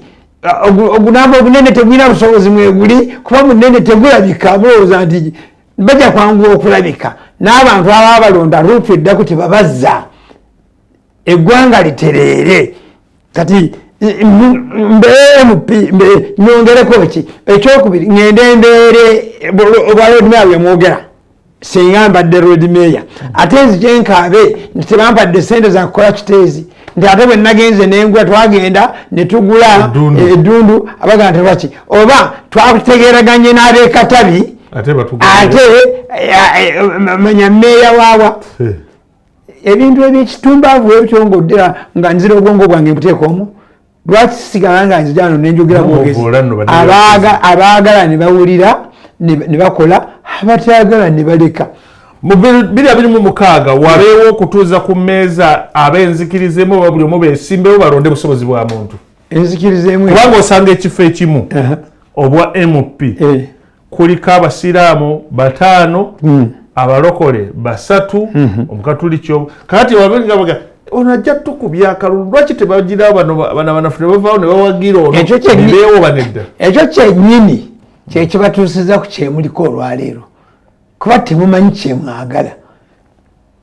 ogunamba obunene tegulina busobozi mweguli kuba munene tegulabika mulowooza nti bajja kwanguwa okulabika n'abantu ababa balonda ruutu eddaku tebabazza eggwanga litereere kati nyongereko ki ekyokubiri ngende mbeere obwa road mayor bwemwogera singa mbadde road mayor ate nzikyenkaabe nti tebampadde sente zakukola kiteezi nti ate bwe nagenze nengula twagenda netugula eddundu abaga nti lwaki oba twakutegeraganye n'abekatabi ate manya meeya waawa ebintu ebyekitumbavu ebyo ng'oddera nga nzira obwongo bwange mbuteeka omwo lwaki sigala nga nzijano nenjogera bwogezi abaagala ne bawulira ne bakola abatayagala ne baleka mu 2026 wabeewo okutuuza ku mmeeza ab'enzikirizeemu oba buli omu beesimbewo balonde busobozi bwa muntu enzikirizeemu kubanga osanga ekifo ekimu obwa MP kuliko abasiraamu 5 abalokole basatu omukatulikyo kati wabenga baga ono ajja tukubya akalulu lwaki tebagira bana banaffe bavaawo ne bawagira ono nebeewo banedda ekyo kyennyini kyekibatuusiza ku kyemuliko olwaleero kuba temumanyi kyemwagala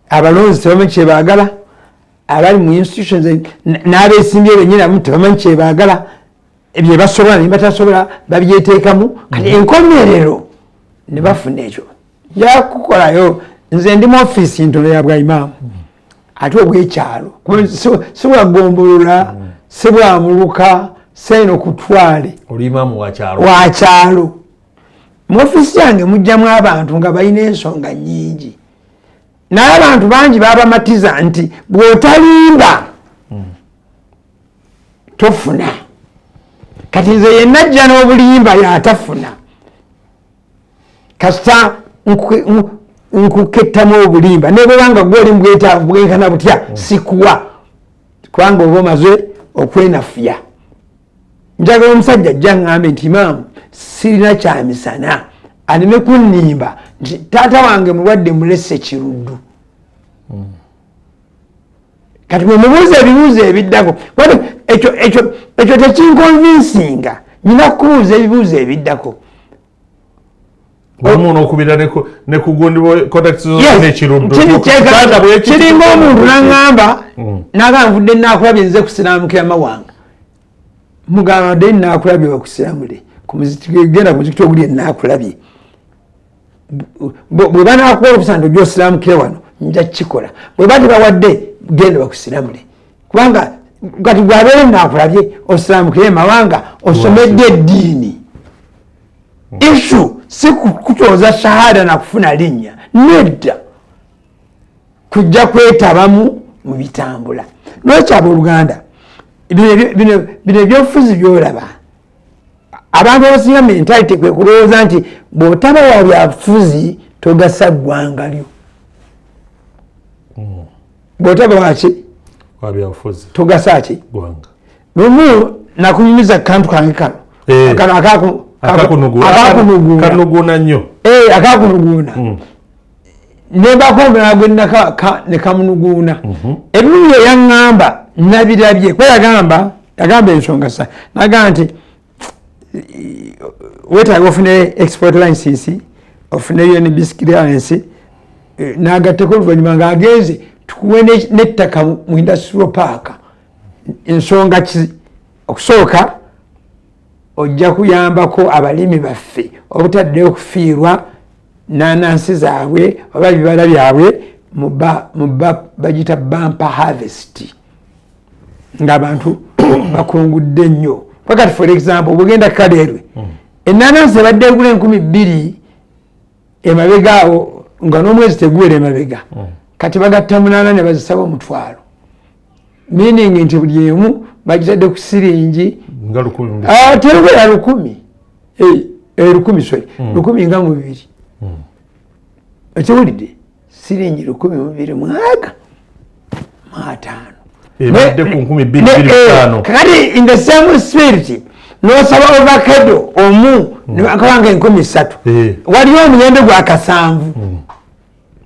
abalonzi tebamanyi kyebaagala abali mu institutions n'abeesimbye bennyini abamu tebamanyi kyebaagala bye basobola ne batasobola babyeteekamu kati enkomerero ne bafuna ekyo jakukolayo nze ndi mu ofiisi ntono ya bwaimaamu ate obwekyalo si bwagombolola si bwamuluka seino kutwale olimaamu wakyalo mu ofiisi yange mujjamu abantu nga balina ensonga nnyingi naye abantu bangi babamatiza nti bw'otalimba tofuna kati nze yenna ajja n'obulimba yatafuna kasita nkukettamu obulimba nebwebanga gwoli mubwetaavu bwenkana butya sikuwa kubanga oba omaze okwenafuya njagala omusajja ajja ŋŋambe nti imaamu sirina kyamisana aleme kunnimba nti taata wange mulwadde mulese kiruddu kati mwemubuuza ebibuuzo ebiddako ekyo tekinkonvinsinga nyina kubuuza ebibuuzo ebiddako wamuno okubira ne kugundi contacts n'ekiruddu kiringa omuntu n'aŋŋamba n'agamba nvudde naakulabye nze kusiramukira mawanga mugamba dde naakulabye bakusiramule genda ku muzikiti oguli enaakulabye bwe banaakuwa olukusa nti ojja osiramukire wano nja kukikola bwe ba tebawadde genda bakusiramule kubanga kati bwabeere naakulabye osiramukire mawanga osomedde eddiini ishu si kutoza shahada na kufuna linnya nedda kujja kwetabamu mu bitambula n'ekyaba oluganda bino ebyobufuzi byolaba abantu abasinga mentality kwe kulowooza nti bw'otaba wa byabufuzi togasa ggwanga lyo bw'otaba waki togasa ki lumu nakunyumiza kantu kange kano akakunuguna nnyo akakunuguna nembakombera gwe nekamunuguna ebimu bye yaŋŋamba nabirabye kwe yagamba ensonga sa nagamba nti wetaaga ofune export license ofune UNBC clearance nagatteko oluvannyuma ng'agenze tukuwe n'ettaka mu industrial park ensonga ki okusooka ojja kuyambako abalimi baffe obutaddeyo okufiirwa nanansi zaabwe oba bibala byabwe bagita bumper harvest ng'abantu bakungudde nnyo pakati for example bwegenda Kaleerwe enanansi ebadde egula 2,000 emabega awo nga n'omwezi teguwera emabega kati bagatta 8 ne bazisaba 1,000 meaning nti buli emu bagitadde ku siringi terwera 1,000 1,000 nga 2 ekiwulidde siringi 1,200 kakati in the same spirit nosaba ovacado omu nebakabanga 3,000 waliwo omuyembe gwa 7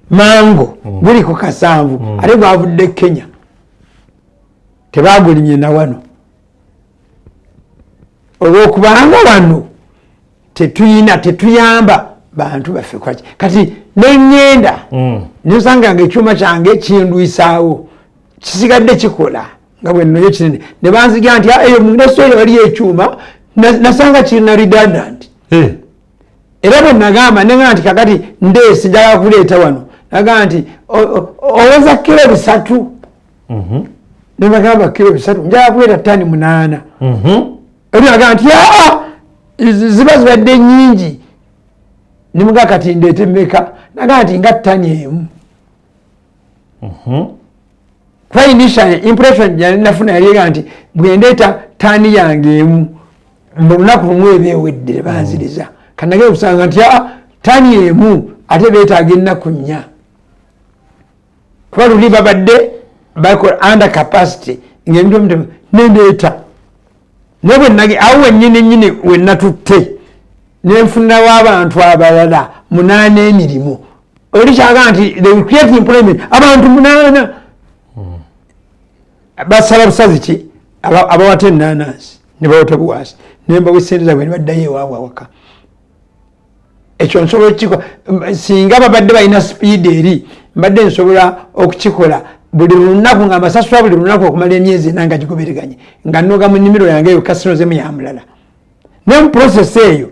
mango guliko 7 ate gwavudde Kenya tebagulimye na wano olwokubanga wano tetuyamba bantu baffe kwaki kati neŋŋenda nosanganga ekyuma kyange kindwisaawo kisigadde kikola nga bwe nnoyo kinene ne banzigira nti eyo mu industry waliyo ekyuma nasanga kirina redundant era bwe nagamba neŋŋamba nti kakati ndeesi njagala kuleeta wano nagamba nti oweza kilo 3 nebagamba kilo 3 njagala kuleeta ttani 8 eri nagamba nti ziba zibadde nnyingi nimuga kati ndeete mmeka nagamba nti nga ttani emu kuba initial impression yali nafuna yaliga nti bwendeeta ttani yange emu mu lunaku lumu eba ewedde banziriza kanagera okusanga nti ttani emu ate beetaaga ennaku 4 kuba luli babadde bakola under capacity ng'ebintu nendeeta naye bwenage awo wennyini wenatutte nenfunirawo abantu abalala 8 emirimu oli kyaga nti they will create employment abantu 8 basala busazi ki abawata ennaanansi ne bawota buwaasi nemba wesente zaabwe ne baddayo ewaabwe awaka ekyo nsobola okukikola singa babadde balina speed eri mbadde nsobola okukikola buli lunaku nga amasasula buli lunaku okumala emyezi ena nga gigoberaganye nga noga mu nnimiro yange eyo kasino zemu yamulala ne mu process eyo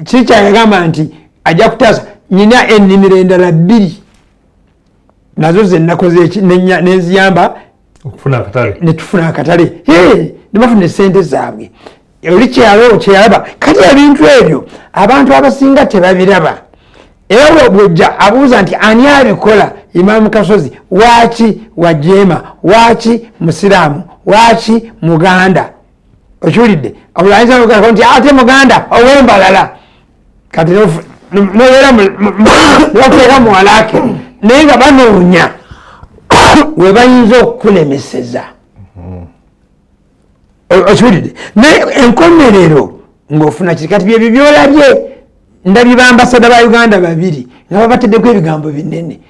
kiri kyayagamba nti ajja kutaasa nyina ennimiro endala 2 nazo zenakoze nenziyamba netufuna akatale nebafuna esente zaabwe oli kyeyalaba kati ebintu ebyo abantu abasinga tebabiraba era bwojja abuuza nti ani abikola Imam Kasozi waaki wajema waaki musiraamu waaki muganda okiwulidde obulanyiza nogamba nti ate muganda ow'embalala kati nobeera noteeka muwalake naye nga banoonya we bayinza okukulemeseza okiwulidde naye enkomerero ng'ofuna kiri kati byebyo byolabye ndabye bambasada ba Uganda 2 nga babateddeko ebigambo binene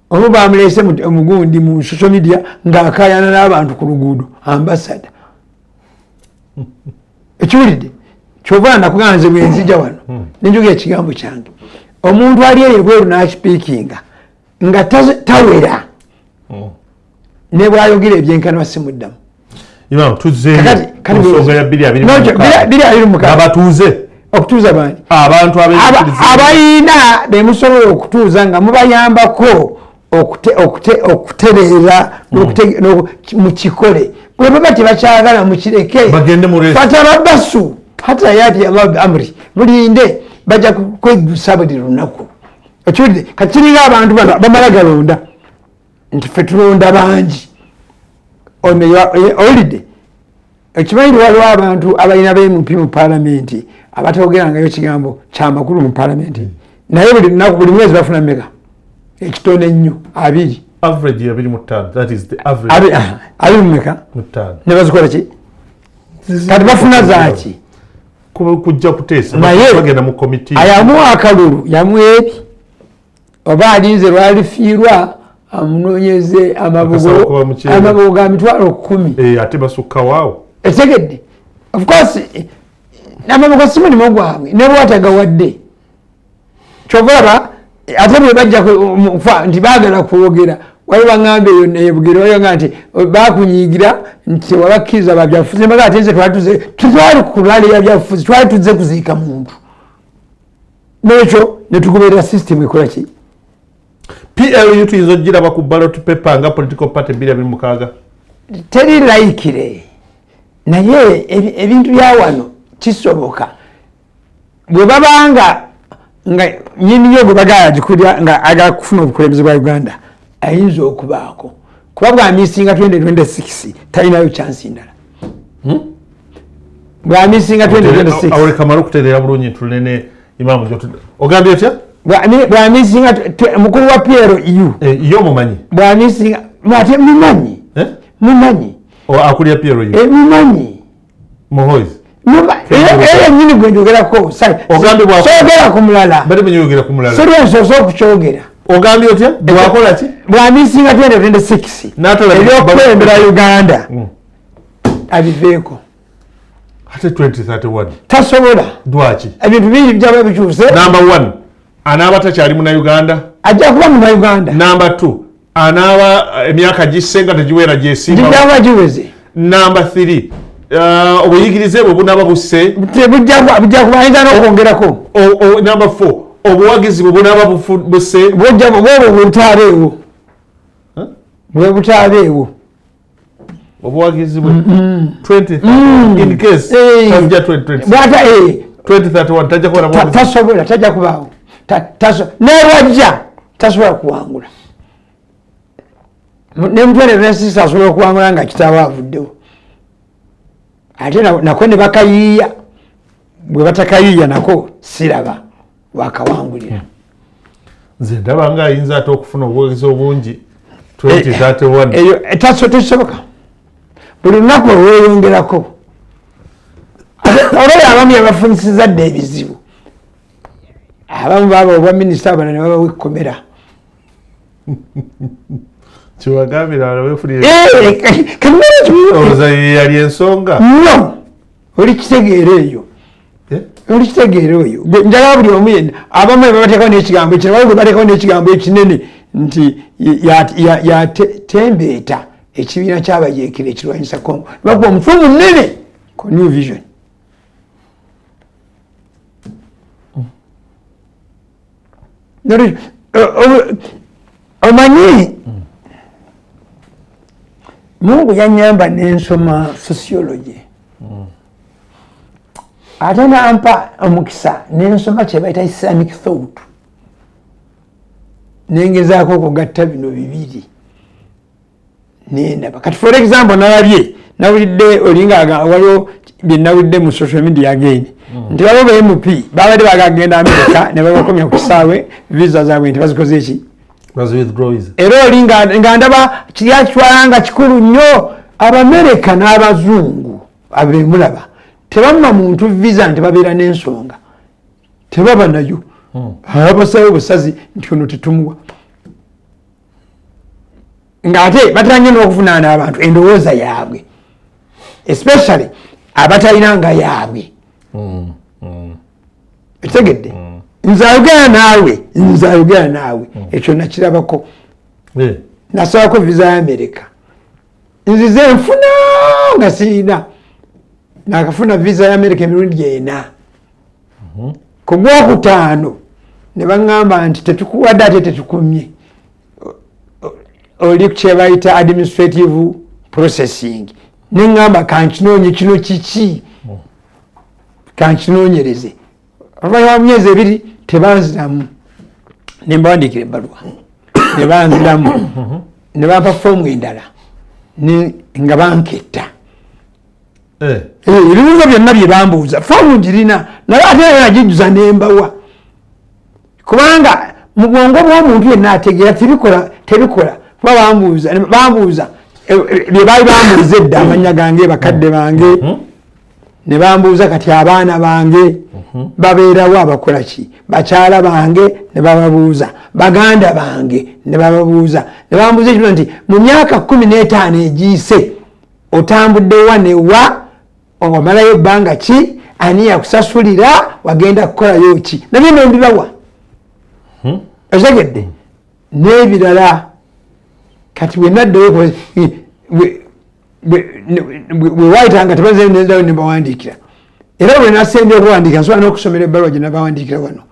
omu bamulese omugundi mu social media ng'akayana n'abantu ku luguudo ambasada ekiwulidde kyova nakuganze bwenzija wano nenjogera ekigambo kyange omuntu ali eyo bweru n'akipiikinga nga tawera ne bwayogera ebyenkana basimuddamu Imam tuzeeyo kusonga ya 2 abatuuze okutuuza bani abantu abayina bemusobola okutuuza nga mubayambako okutereera mu kikole bwe baba tebakyagala mukireke fata babasu hata yati Allah amri mulinde bajja kweggusa buli lunaku ekiwulidde kati kiringa abantu bano bamala galonda nti ffe tulonda bangi owulidde ekimanyi waliwo abantu abalina bemupi mu paalamenti abatogerangayo kigambo kyamakulu mu paalamenti naye buli lunaku buli mwezi bafuna meka ekitone nnyo 2 average 25 that is the average 25 ne bazikola ki kati bafuna zaaki kujja kuteesa bagenda mu komiti ayamu akalulu yamwebi oba alinze lwalifiirwa amunoonyeze amabugo ga mitwalo 10 ate basukka waawo etegedde of course n'amabugo si mulimu gwabwe ne bwatagawadde kyovalaba ate bwe bajja nti baagala kwogera wali baŋŋambe eyo ebugere wayonga nti bakunyiigira nti wabakkiriza babyafuzi mbaga ate nze twali kulwala yabyafuzi twali tuzze kuziika muntu nekyo netugoberera system ekola ki PLU tuyinza ogiraba ku ballot paper nga political party 226 teri layikire naye ebintu bya wano kisoboka bwe babanga nga nyiniyo gwe bagala gikulya nga agala kufuna obukulembeze bwa Uganda ayinza okubaako kuba bwamisinga 2026 talinayo chansi ndala bwamisinga 2026 awole kamaru kutereera bulungi tunene Imam ogambye otya bwamisinga mukulu wa PLU yo mumanyi bwamisinga mwate mumanyi mumanyi akulya PLU mumanyi muhoizi nyini gwenjogerako sogera ku mulala serwensoso okukyogera ogambye otya bwakola ki bwamisinga 2026 ebyokulembera Uganda abiveeko ate 2031 tasobola dwaki ebintu bingi bijaba bikyuse number 1 anaaba takyali muna Uganda ajja kuba muna Uganda number 2 anaaba emyaka gisenga tegiwera gyesimba gijaba giweze number 3 obuyigirize bwe bunaba busse bujja kubayinza n'okwongerako number 4 obuwagizi bwe bunaba busse bwobwo bwebutaabeewo bwebutaabeewo obuwagizi bwe 20 in case tajja 2031 tajja kuba tasobola tajja kubaawo nerwajja tasobola kuwangula ne mutwale nesisa asobola okuwangula nga kitaawe avuddewo ate nako ne bakayiiya bwe batakayiiya nako siraba wakawangulira nze ndaba nga ayinza ate okufuna obuwagizi obungi 2031 eyo tekisoboka buli lunaku olweyongerako olwoyo abamu yabafunisizza dde ebizibu abamu baba obwa minisita abalala ne baba wekomera kiwagambira abafulire kamera yali ensonga no oli kitegeera eyo oli kitegeera eyo njagala buli omu yenna abamu babateekawo n'ekigambo ekyo bali bateekawo n'ekigambo ekinene nti yatembeeta ekibiina ky'abajeekera ekirwanyisa Congo bakuba omutwe munene ku New Vision. Omanyi Mungu yanyamba nensoma sociology ate nampa omukisa nensoma kye bayita Islamic thought nengezaako okugatta bino bibiri nendaba kati for example nawulidde olinga waliwo bye nawulidde mu social media again nti babo ba MP babadde bagagenda America ne babakomya ku kisaawe visa zaabwe nti bazikoze eki era oli nga ndaba kiryakitwalanga kikulu nnyo Abamerika n'Abazungu abemulaba tebamma muntu visa nti babeera n'ensonga tebaba nayo abasawo busazi nti ono tetumuwa ng'ate batanye n'okuvunaana abantu endowooza yaabwe especially abatalinanga yaabwe ekitegedde nze ayogera naawe ekyo nakirabako nasabako visa ya America nzize nfuna nga siina nakafuna visa ya America emirundi 4 ku Gwokutaano ne baŋŋamba nti tetukuwadde ate tetukumye oli kye bayita administrative processing ne ŋŋamba kankinoonye kino kiki kankinoonyereze oluvannyuma lwa myezi 2 tebanziramu ne mbawandiikira ebbaluwa ne banziramu ne bampa foomu endala nga banketta ebibuuzo byonna bye bambuuza foomu ngirina naye ate nagijjuza nembawa kubanga mu bwongo bw'omuntu yenna ategeera tebikola kuba bambuuza bye baali bambuuza edda amannya gange bakadde bange ne bambuuza kati abaana bange babeerawo abakola ki bakyala bange ne bababuuza baganda bange ne bababuuza ne bambuuza ekino nti mu myaka 15 egiise otambudde wa newa omalayo ebbanga ki ani yakusasulira wagenda kukolayo ki nabyo nembibawa otegedde n'ebirala kati bwenaddeyo bwe wayitanga tebazendayo ne bawandiikira era bwe nasembye okuwandiika nsobola n'okusomera ebbaluwa gye nabawandiikira wano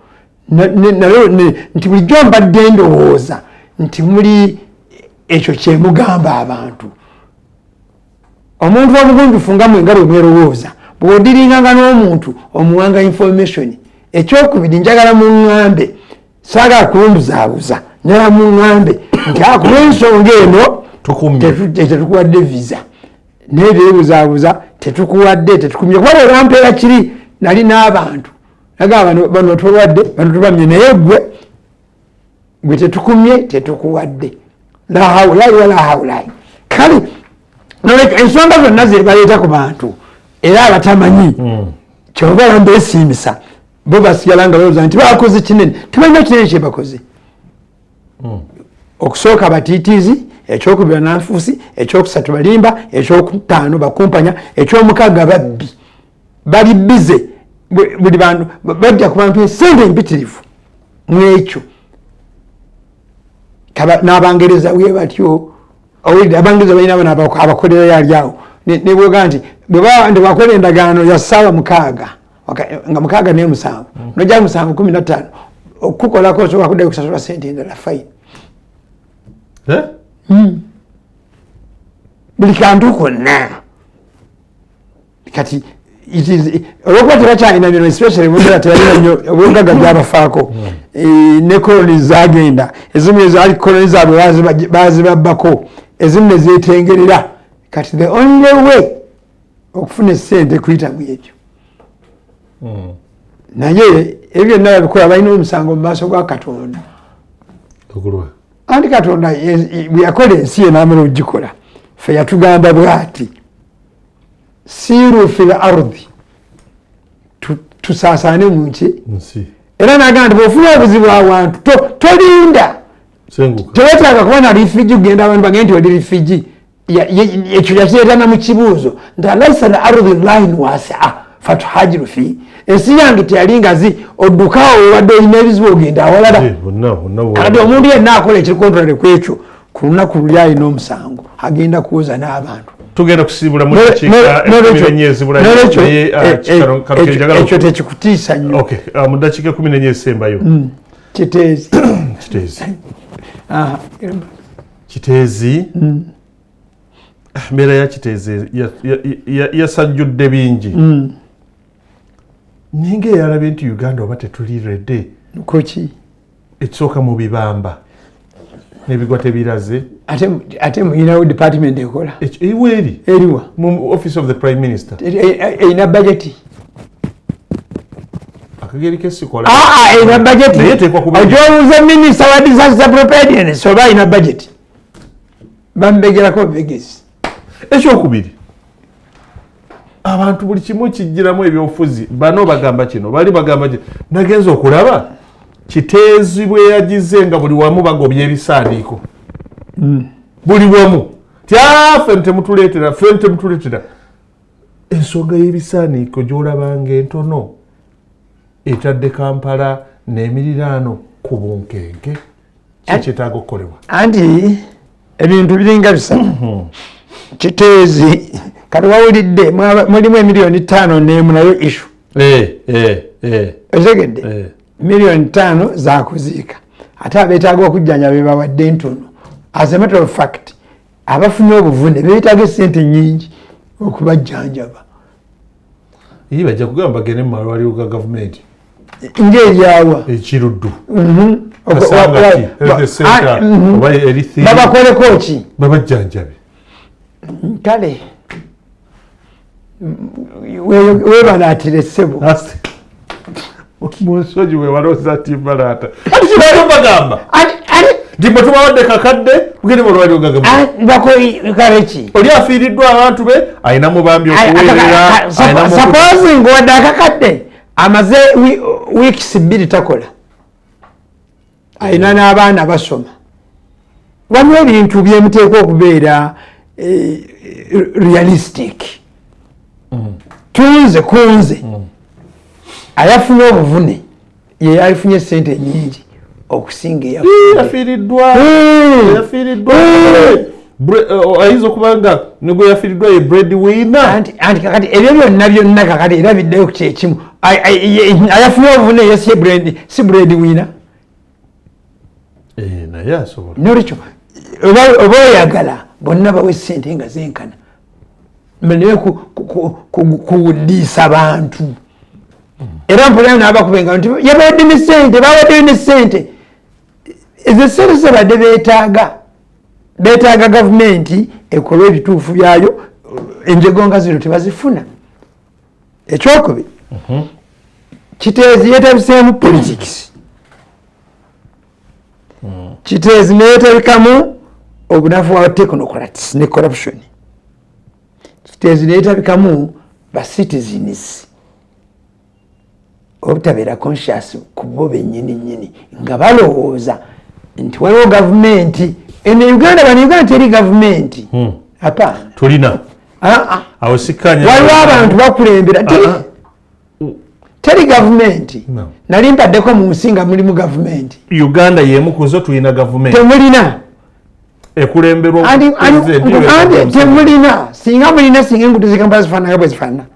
nti bulijjo mbadde ndowooza nti muli ekyo kyemugamba abantu omuntu omugunjufu nga mwe nga bwe mwerowooza bw'odiringanga n'omuntu omuwanga information ekyokubiri njagala muŋŋambe saagala kulumbuzaabuza njagala muŋŋambe nti akuba ensonga eno tetukuwadde visa n'ebyebuzaabuza tetukuwadde tetukumye kuba olwampeera kiri nali n'abantu nagamba bano tubawadde bano tubamye naye gwe tetukumye tetukuwadde la hawulayi wala hawulayi kale ensonga zonna zebaleeta ku bantu era abatamanyi kyova bambeesiimisa bo basigala nga balowooza nti bakoze kinene tebalina kinene kyebakoze okusooka batiitiizi ekyokubiri nanfuusi ekyokusatu balimba ekyokutaano bakumpanya ekyomukaaga babbi bali bize buli bantu bajja ku bantu esente empitirivu mwekyo n'abangereza bwe batyo abangereza balina bano abakolera yali awo nebwoga nti bwebakola endagaano ya ssaawa 6 nga 6 ne 7 nojja 7 15 okukolako osobola kuddayo kusasula sente endala fine buli kantu konna kati olwokuba tebakyalina bino especially mundala teyalina nnyo obwegaga byabafaako ne koloni zagenda ezimu ezaali koloni zaabwe bazibabbako ezimu nezetengerera kati the only way okufuna esente kuyitamu ekyo naye ebyo byonna babikola balina omusango mu maaso ga Katonda anti Katonda bwe yakola ensi ye n'amala ogikola ffe yatugamba bw'ati siiru fil ardi tusaasaane mu nsi era n'agamba nti bw'ofuna obuzibu awantu tolinda tewetaaga kuba na refugee kugenda abantu bagende nti oli refugee ekyo yakireetana mu kibuuzo nti alaisa al ardi llahin wasia fatuhajiru fi ensi yange teyali ngazi oddukawo wewadde olina ebizibu ogenda awalala kati omuntu yenna akola ekiri contrary ku ekyo ku lunaku luli alina omusango agenda kuwoza n'abantu tugenda kusibula mu ekyo tekikutiisa nnyo mu ddakiika 14 ezisembayo Kiteezi mbeera ya Kiteezi yasajjudde bingi ninga eyalabye nti Uganda oba tetuli redde kuki ekisooka mu bibamba n'ebigwa tebiraze ate muyinawo department ekola eri eriwa mu office of the prime minister erina budget akageri kesikola erina budget ojobuuze minister wa disaster preparedness oba alina budget bambegerako bubegezi ekyokubiri abantu buli kimu kijjiramu ebyobufuzi bano bagamba kino bali bagamba kino nagenza okulaba Kiteezi bwe yagize nga buli wamu bagobye ebisaaniiko buli wamu ffe temutuleetera ensonga y'ebisaaniiko gy'olabanga entono etadde Kampala n'emiriraano ku bunkenke kikyetaaga okukolebwa anti ebintu biringa bisatu Kiteezi kati wawulidde mulimu emiliyoni 5 n'emu nayo issue ezegedde miliyoni 5 zakuziika ate abeetaaga okujjanja bebawadde ntono as a matter of fact abafunye obuvune beetaaga essente nyingi okubajjanjaba bajja kugamba bagende mu malwaliro ga gavumenti ng'eryawa ekiruddu babakoleko ki babajjanjabe kale webalaatire ssebo munsoji wewaloza timbalaata bagamba nti bwe tubawadde kakadde bugende mu lwaliro ga gavumenti oli afiiriddwa abantu be ayina mubambi okuweerera supposing wadde akakadde amaze weeks 2 takola ayina n'abaana basoma waliwo ebintu byemuteekwa okubeera realistic kunze ayafunye obuvune ye yalifunye sente nyingi okusinga yafiiriddwa ayinza okuba nga negwe yafiiriddwa ye breadwinner anti kakati ebyo byonna kakati era biddeyo ku kyekimu ayafunye obuvune ye si breadwinner naye asobola nolwekyo oba oyagala bonna bawe sente nga zenkana naye kuwuliisa bantu era mpola n'abakubenga nti yabawadde ne ssente bawaddeyo ne ssente ezo sente zebadde beetaaga gavumenti ekole ebituufu byayo enjego nga zino tebazifuna ekyokubiri Kiteezi yeetabiseemu politics Kiteezi neyeetabikamu obunafu bwa technocrats ne corruption Kiteezi neyeetabikamu ba citizens obutabeera conscious ku bo bennyini nga balowooza nti waliwo gavumenti eno Uganda Uganda teri gavumenti hapana tulina awo sikkanya waliwo abantu bakulembera teri gavumenti nali mpaddeko mu nsi nga mulimu gavumenti Uganda yemu kuzo tulina gavumenti temulina ekulemberwa temulina singa enguudo zikampala zifaanana bwe zifaanana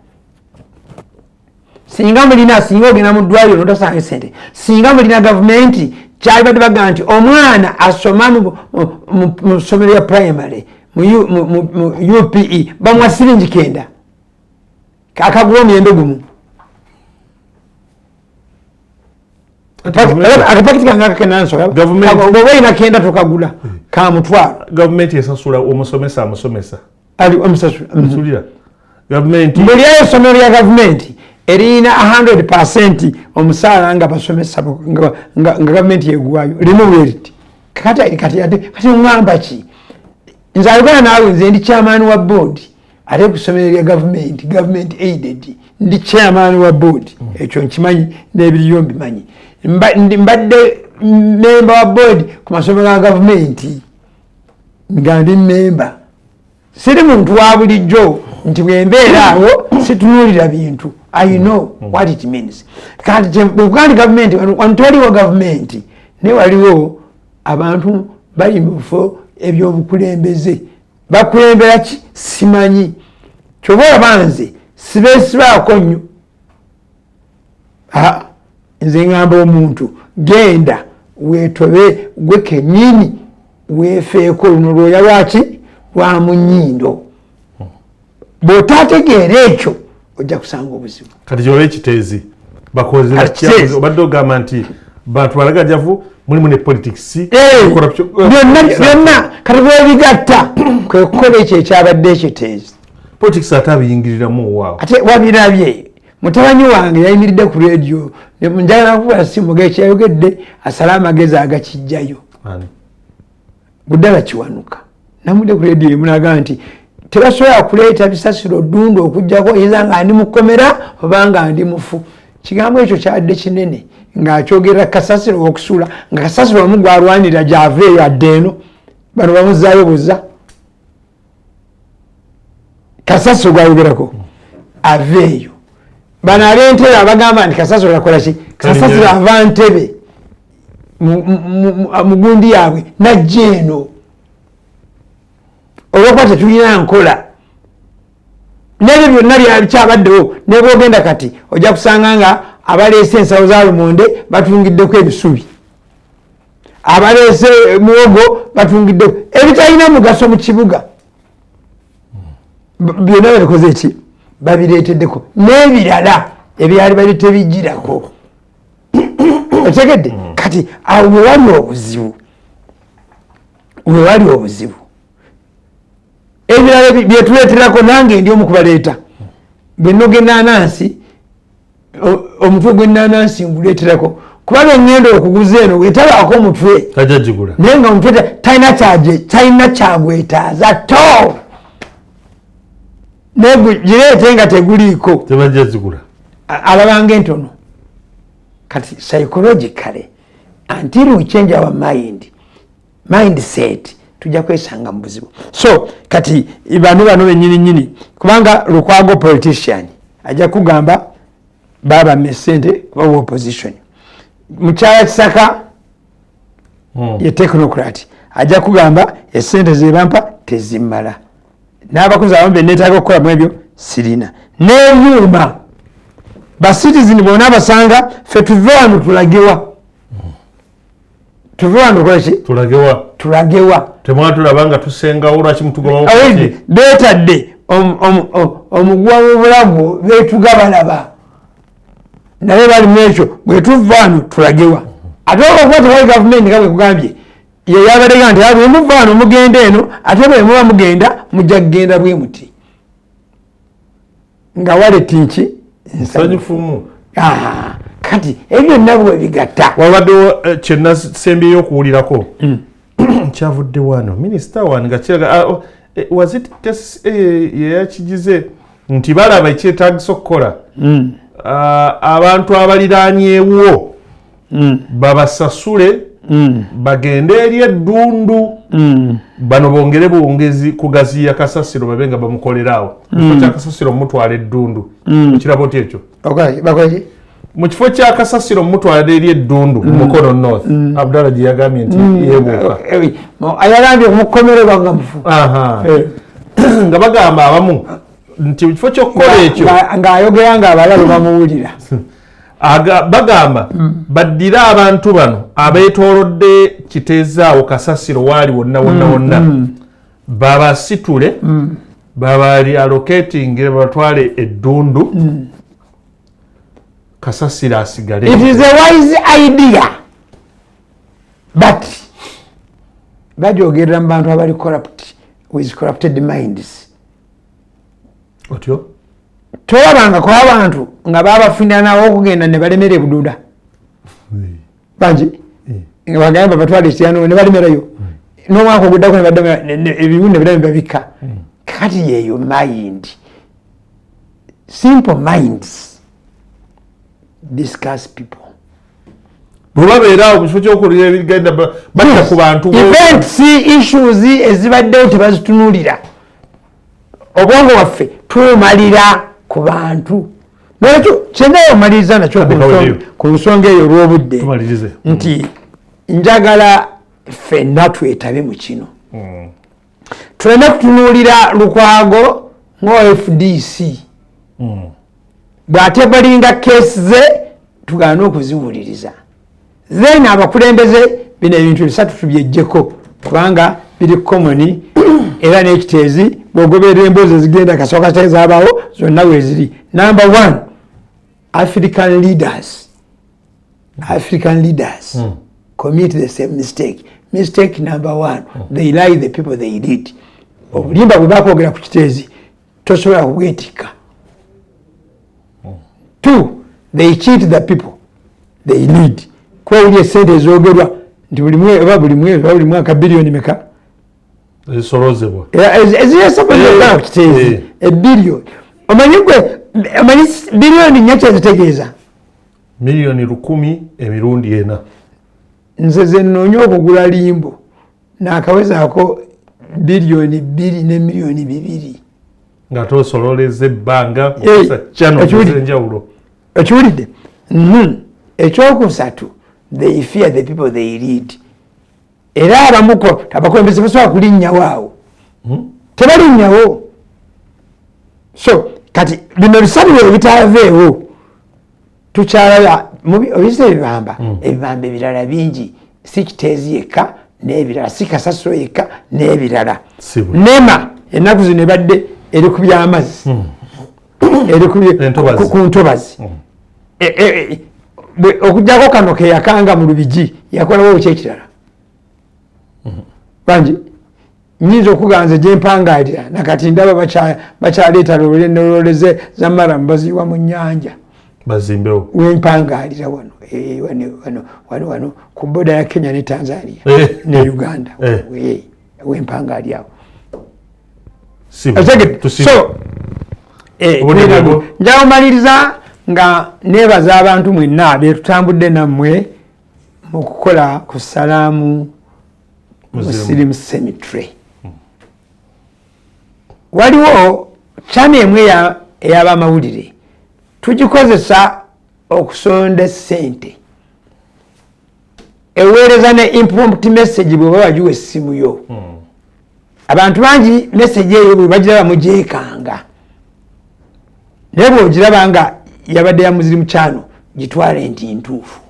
singa ogenda mu ddwaliro notasanga sente singa mulina gavumenti kyali badde bagamba nti omwana asoma mu ssomero ya primary mu UPE bamuwa siringi 9 akagula omuyembe gumu akapakiti kange akakenansoba oba olina 9 tokagula kamutwalo gavumenti esasula omusomesa amusomesa ali omusasulira gavumenti buli eyo essomero lya gavumenti erina 100% omusaala nga basomesa nga gavumenti yeguwayo limu bweriti kati ngamba ki nze ayogana naawe nze ndi chairman wa board ate ku ssomero lya government aided ndi chairman wa board ekyo nkimanyi n'ebiriyo mbimanyi mbadde member wa board ku masomero ga gavumenti nga ndi member siri muntu wa bulijjo nti bwembeera awo situnuulira bintu I know what it means kati bwekugandi gavumenti wano tewaliwo gavumenti naye waliwo abantu bali mu bifo ebyobukulembeze bakulembera ki simanyi kyova abanze sibeesibaako nnyo nze ngamba omuntu genda weetobe gwe kenyini weefeeko luno lwoya lwaki lwa munyindo bw'otaategeera ekyo ojja kusanga obuzibu kati gyoba ekiteezi bakozera obadde ogamba nti bantu balagajavu mulimu ne politics byonna kati bwebigatta kwe kukola ekyo ekyabadde ekiteezi politics ate abiyingiriramu waawo ate wabirabye mutabanyi wange yayimiridde ku radio njagala kuba simu gekyayogedde asala amagezi agakijjayo buddala kiwanuka namudde ku radio emunaga nti tebasobola kuleeta bisasiro ddundu okugjako yinza nga ndi mukomera oba nga ndi mufu kigambo ekyo kyadde kinene ng'akyogerera kasasiro okusuula nga kasasiro omu gwalwanira gy'aveeyo adde eno bano bamuzaayo buzza kasasiro gwayogerako aveeyo bano ab'entebe abagamba nti kasasiro akola ki kasasiro ava ntebe mu gundi yaabwe najja eno olwokuba tetulina nkola nebyo byonna byakyabaddewo nebwogenda kati ojja kusanga nga abaleese ensawo za lumonde batungiddeko ebisubi abaleese muwogo batungiddeko ebitalina mugaso mu kibuga byonna babikoze eki babireeteddeko n'ebirala ebyali bali tebijjirako otegedde kati awo wewali obuzibu ebirala byetuleeterako nange ndi omu kubaleeta bwenoga enanansi omutwe gw'enanansi nguleeterako kuba bengenda okuguza eno wetabaako omutwe naye nga omutwe talina kyagwetaaza to gireete nga teguliiko alabanga entono kati psychologically until we change our mindset tujja kwesanga mu buzibu so kati bano benyininyini kubanga Lukwago politician ajja kugamba baba mesente kuba opposition mukyala Kisaka ye technocrat ajja kugamba esente zebampa tezimala n'abakozi abambe neetaaga okukola mu ebyo sirina n'ebyuma basitizini bonna basanga ffe tuve wano tulagewa tuve wano kolaki tulagewa temwatulaba nga tusengawo lwaki mutugobawo beetadde omugwa w'obulago beetugabalaba naye bali mu ekyo bwe tuva wano tulagewa ate okuba tewali gavumenti nga bwe kugambye ye yabadega nti bwe muva wano mugenda eno ate bwe muba mugenda mujja kugenda bwe muti nga waleti nki nsanyufumu kati ebyo nabwe bigatta wabaddewo kyenasembyeyo okuwulirako kyavudde wano minisita wano nga kiraga yeyakigize nti balaba ekyetagisa okukola abantu abaliraanyeewo babasasule bagende eri eddundu bano bongere buwongezi kugaziya kasasiro babe nga bamukoleraawo mu kifo kya kasasiro mumutwala eddundu kirabo ti ekyo mu kifo kya kasasiro mumutwala eri eddundu mukono north Abdalla gye yagambye nti yeebuuka ayagambye okumukomererwa nga mufu nga bagamba abamu nti mu kifo ky'okukola ekyo ng'ayogera ng'abalala bamuwulira bagamba baddire abantu bano abeetoolodde kiteezaawo kasasiro waali wonna babasitule babali allocating babatwale eddundu kasasiro asigale. It is a wise idea but bajogerera mu bantu abali with corrupted minds. Otyo tolabangako abantu nga babafunira nawo okugenda ne balemera ebuduuda bangi nga bagamba batwala ekyano ne balemerayo n'omwaka oguddako ne baddamu ebiwu ne biramu babika kati yeeyo mind simple minds discuss people bwebabeera mu kifo ky'okulira ebigenda batta ku bantu events issues ezibaddewo tebazitunuulira obwongo waffe tumalira ku bantu nakyo kyendayo omaliriza nakyo ku nsonga eyo olw'obudde nti njagala ffenna twetabe mu kino tulina kutunuulira Lukwago ng'OFDC bw'ate balinga keesi ze tugaana okuziwuliriza then abakulembeze bino ebintu bisatu tubyejjeko kubanga biri common era n'ekiteezi bw'ogoberera emboozi ezigenda kasooka tezaabawo zonna weeziri. Number 1, African leaders commit the same mistake. Mistake number 1, they lie the people they lead. Obulimba bwe bakwogera ku kiteezi tosobola kubwetikka. 2, they cheat the people they lead. Kuba wuli esente ezoogerwa nti buli mwaka biliyoni meka ezisolozebwa eziyesabaa ku kiteezi ebiliyoni. Omanyi biliyoni nnyo kyezitegeeza miliyoni 10 emirundi 4. nze ze nnoonya okugula limbo naakawezaako biliyoni 2 ne miliyoni 2 nga tosololeza ebbanga okusa channel ez'enjawulo. Okiwulidde? Ekyokusatu, they fear the people they lead. Era abamuko abakulembeze basobola kulinnyawo awo tebalinnyawo. So kati bino bisabiro ebitaaveewo tukyalaba obise ebibamba ebirala bingi si kiteezi yekka n'ebirala si kasasiro yekka n'ebirala. Nema ennaku zino ebadde eri ku by'amazzi eri ku ntobazi okugjako kano keyakanga mu Lubigi yakolawo ki ekirala bangi nyinza okuganza gyempangaalira nakati ndaba bakyaleeta loleze zamaramu baziwa mu nnyanja bazimbewo wempangaalira wano ku boda ya Kenya ne Tanzania ne Uganda wempangaalirawo. So njaomaliriza nga nebaza abantu mwenna betutambudde nammwe mu kukola ku Salaamu Muslim Cemetery. Waliwo chama emwe ey'abamawulire tugikozesa okusonda ssente eweereza ne impromptu message bwe bawagiwa essimu yo. Abantu bangi message eyo bwe bagiraba mugyekanga naye bw'ogiraba nga yabadde ya Muslim Channel gitwale nti ntuufu.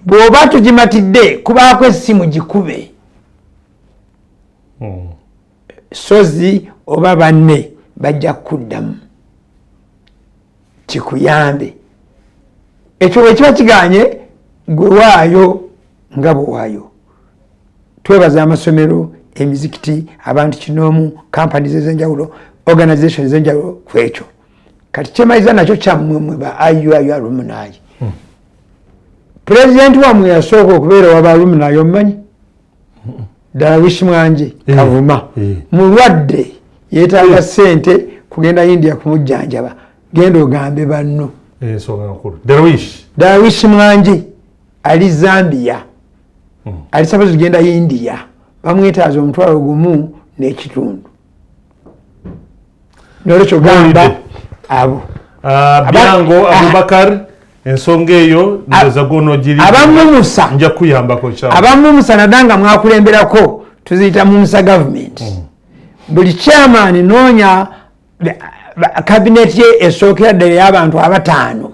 Bw'oba tugimatidde kubaako essimu gikube sozi oba banne bajja kuddamu kikuyambe. Ekyo bwe kiba kiganye gwe waayo nga bwe waayo. Twebaza amasomero, emizikiti, abantu kinoomu, companies ez'enjawulo, organizations ez'enjawulo ku ekyo. Kati kyemaliza nakyo kyammwe mwe ba IUI alumni. President wamwe yasooka okubeera waba alumni omumanyi? Darwish Mwanje Kavuma mulwadde yeetaaga ssente kugenda India kumujjanjaba genda ogambe banno. Darwish Mwanje ali Zambia ali sababu kugenda India bamwetaaza omutwalo gumu n'ekitundu. Nolwekyo gamba abo Byango Abubakar ensonga eyo ndoza gono giri abamumusa nja kuyambako kyabo abamumusa nadanga mwakulemberako tuziyita mumusa government. Buli chairman noonya cabinet ye esookera ddala y'abantu 5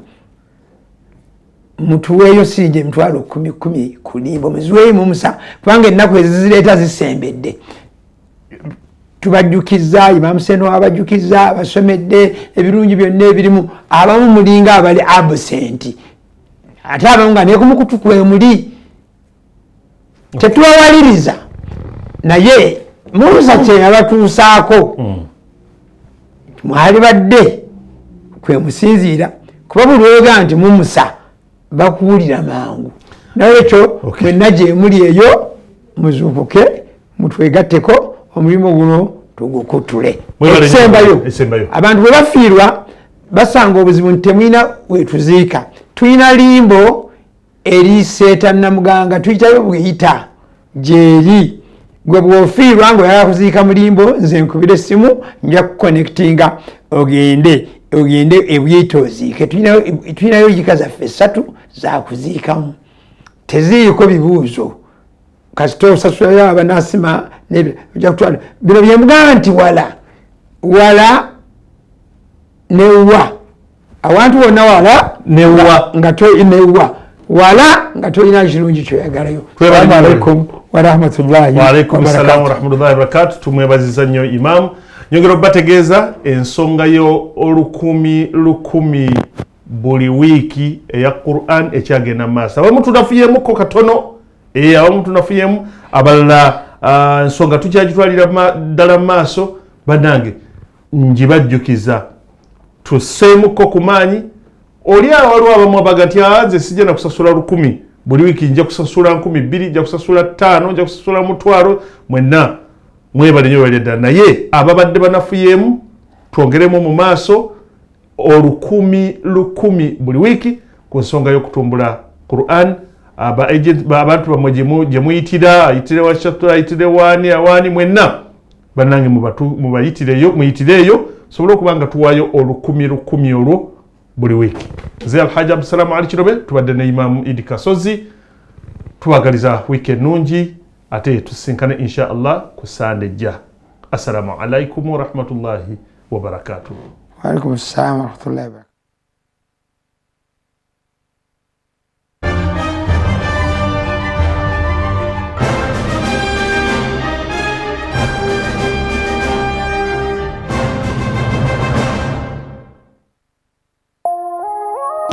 mutuweeyo siije emitwalo 10 ku limbo muziweeyo mumusa kubanga ennaku ezizireeta zisembedde. Tubajjukiza Imam Seno abajjukiza abasomedde ebirungi byonna ebirimu abamu mulinga abali absent ate abamu nga nekumukutu kwemuli tetuwawaliriza naye mumusa kyeyabatuusaako mwali badde kwemusinziira kuba buli oyoga nti mumusa bakuwulira mangu. Nolwekyo mwenna gyemuli eyo muzuukuke mutwegatteko omulimu guno tugukutule. Ekisembayo abantu bwe bafiirwa basanga obuzibu nti temwina wetuziika. Tulina limbo eri seetannamuganga tuyitayo bweyita gyeri gwe bwofiirwa nga oyala kuziika mulimbo nze nkubira essimu nja kuconnectinga ogende ebweyita oziike. Tulinayo yika zaffe 3 zakuziikamu teziiko bibuuzo kasita osasulayo abanasima ojja kutwala bino byemugamba nti wala newa awantu wonna wala newa nga tolina kirungi kyoyagalayo. Assalamu alaikum warahmatullahi wabarakatuh. Tumwebaziza nnyo Imam. Nyongera okubategeeza ensonga yo olukumi buli wiiki eya Quran ekyagenda mu maaso. Abamu tunafuyemu katono, abamu tunafuyemu, abalala ensonga tukyagitwalira ddala mu maaso. Bannange njibajjukiza tusseemuko ku maanyi. Oli waliwo abamu abaga nti nze sijja na kusasula 1,000 buli wiiki, nja kusasula 2,000, nja kusasula 5, nja kusasula 1,000. Mwenna mwebale nnyo balya naye ababadde banafuyemu twongeremu mu maaso 1,000 buli wiiki ku nsonga y'okutumbula Quran. Abantu bamwe gye muyitira, ayitire washatu, ayitire wani mwenna bannange muyitireeyo sobole okuba nga tuwaayo 1,000 olwo buli wiiki. Nze Alhaji Abdusalamu Ali Kirobe tubadde ne Imam Idi Kasozi. Tubagaliza wiiki ennungi ate tusinkane insha Allah ku Sande ejja. Assalamu alaikum warahmatullahi wabarakatuh. Wa alaikum assalam warahmatullahi wabarakatuh.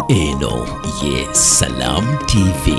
Eno ye Salam TV.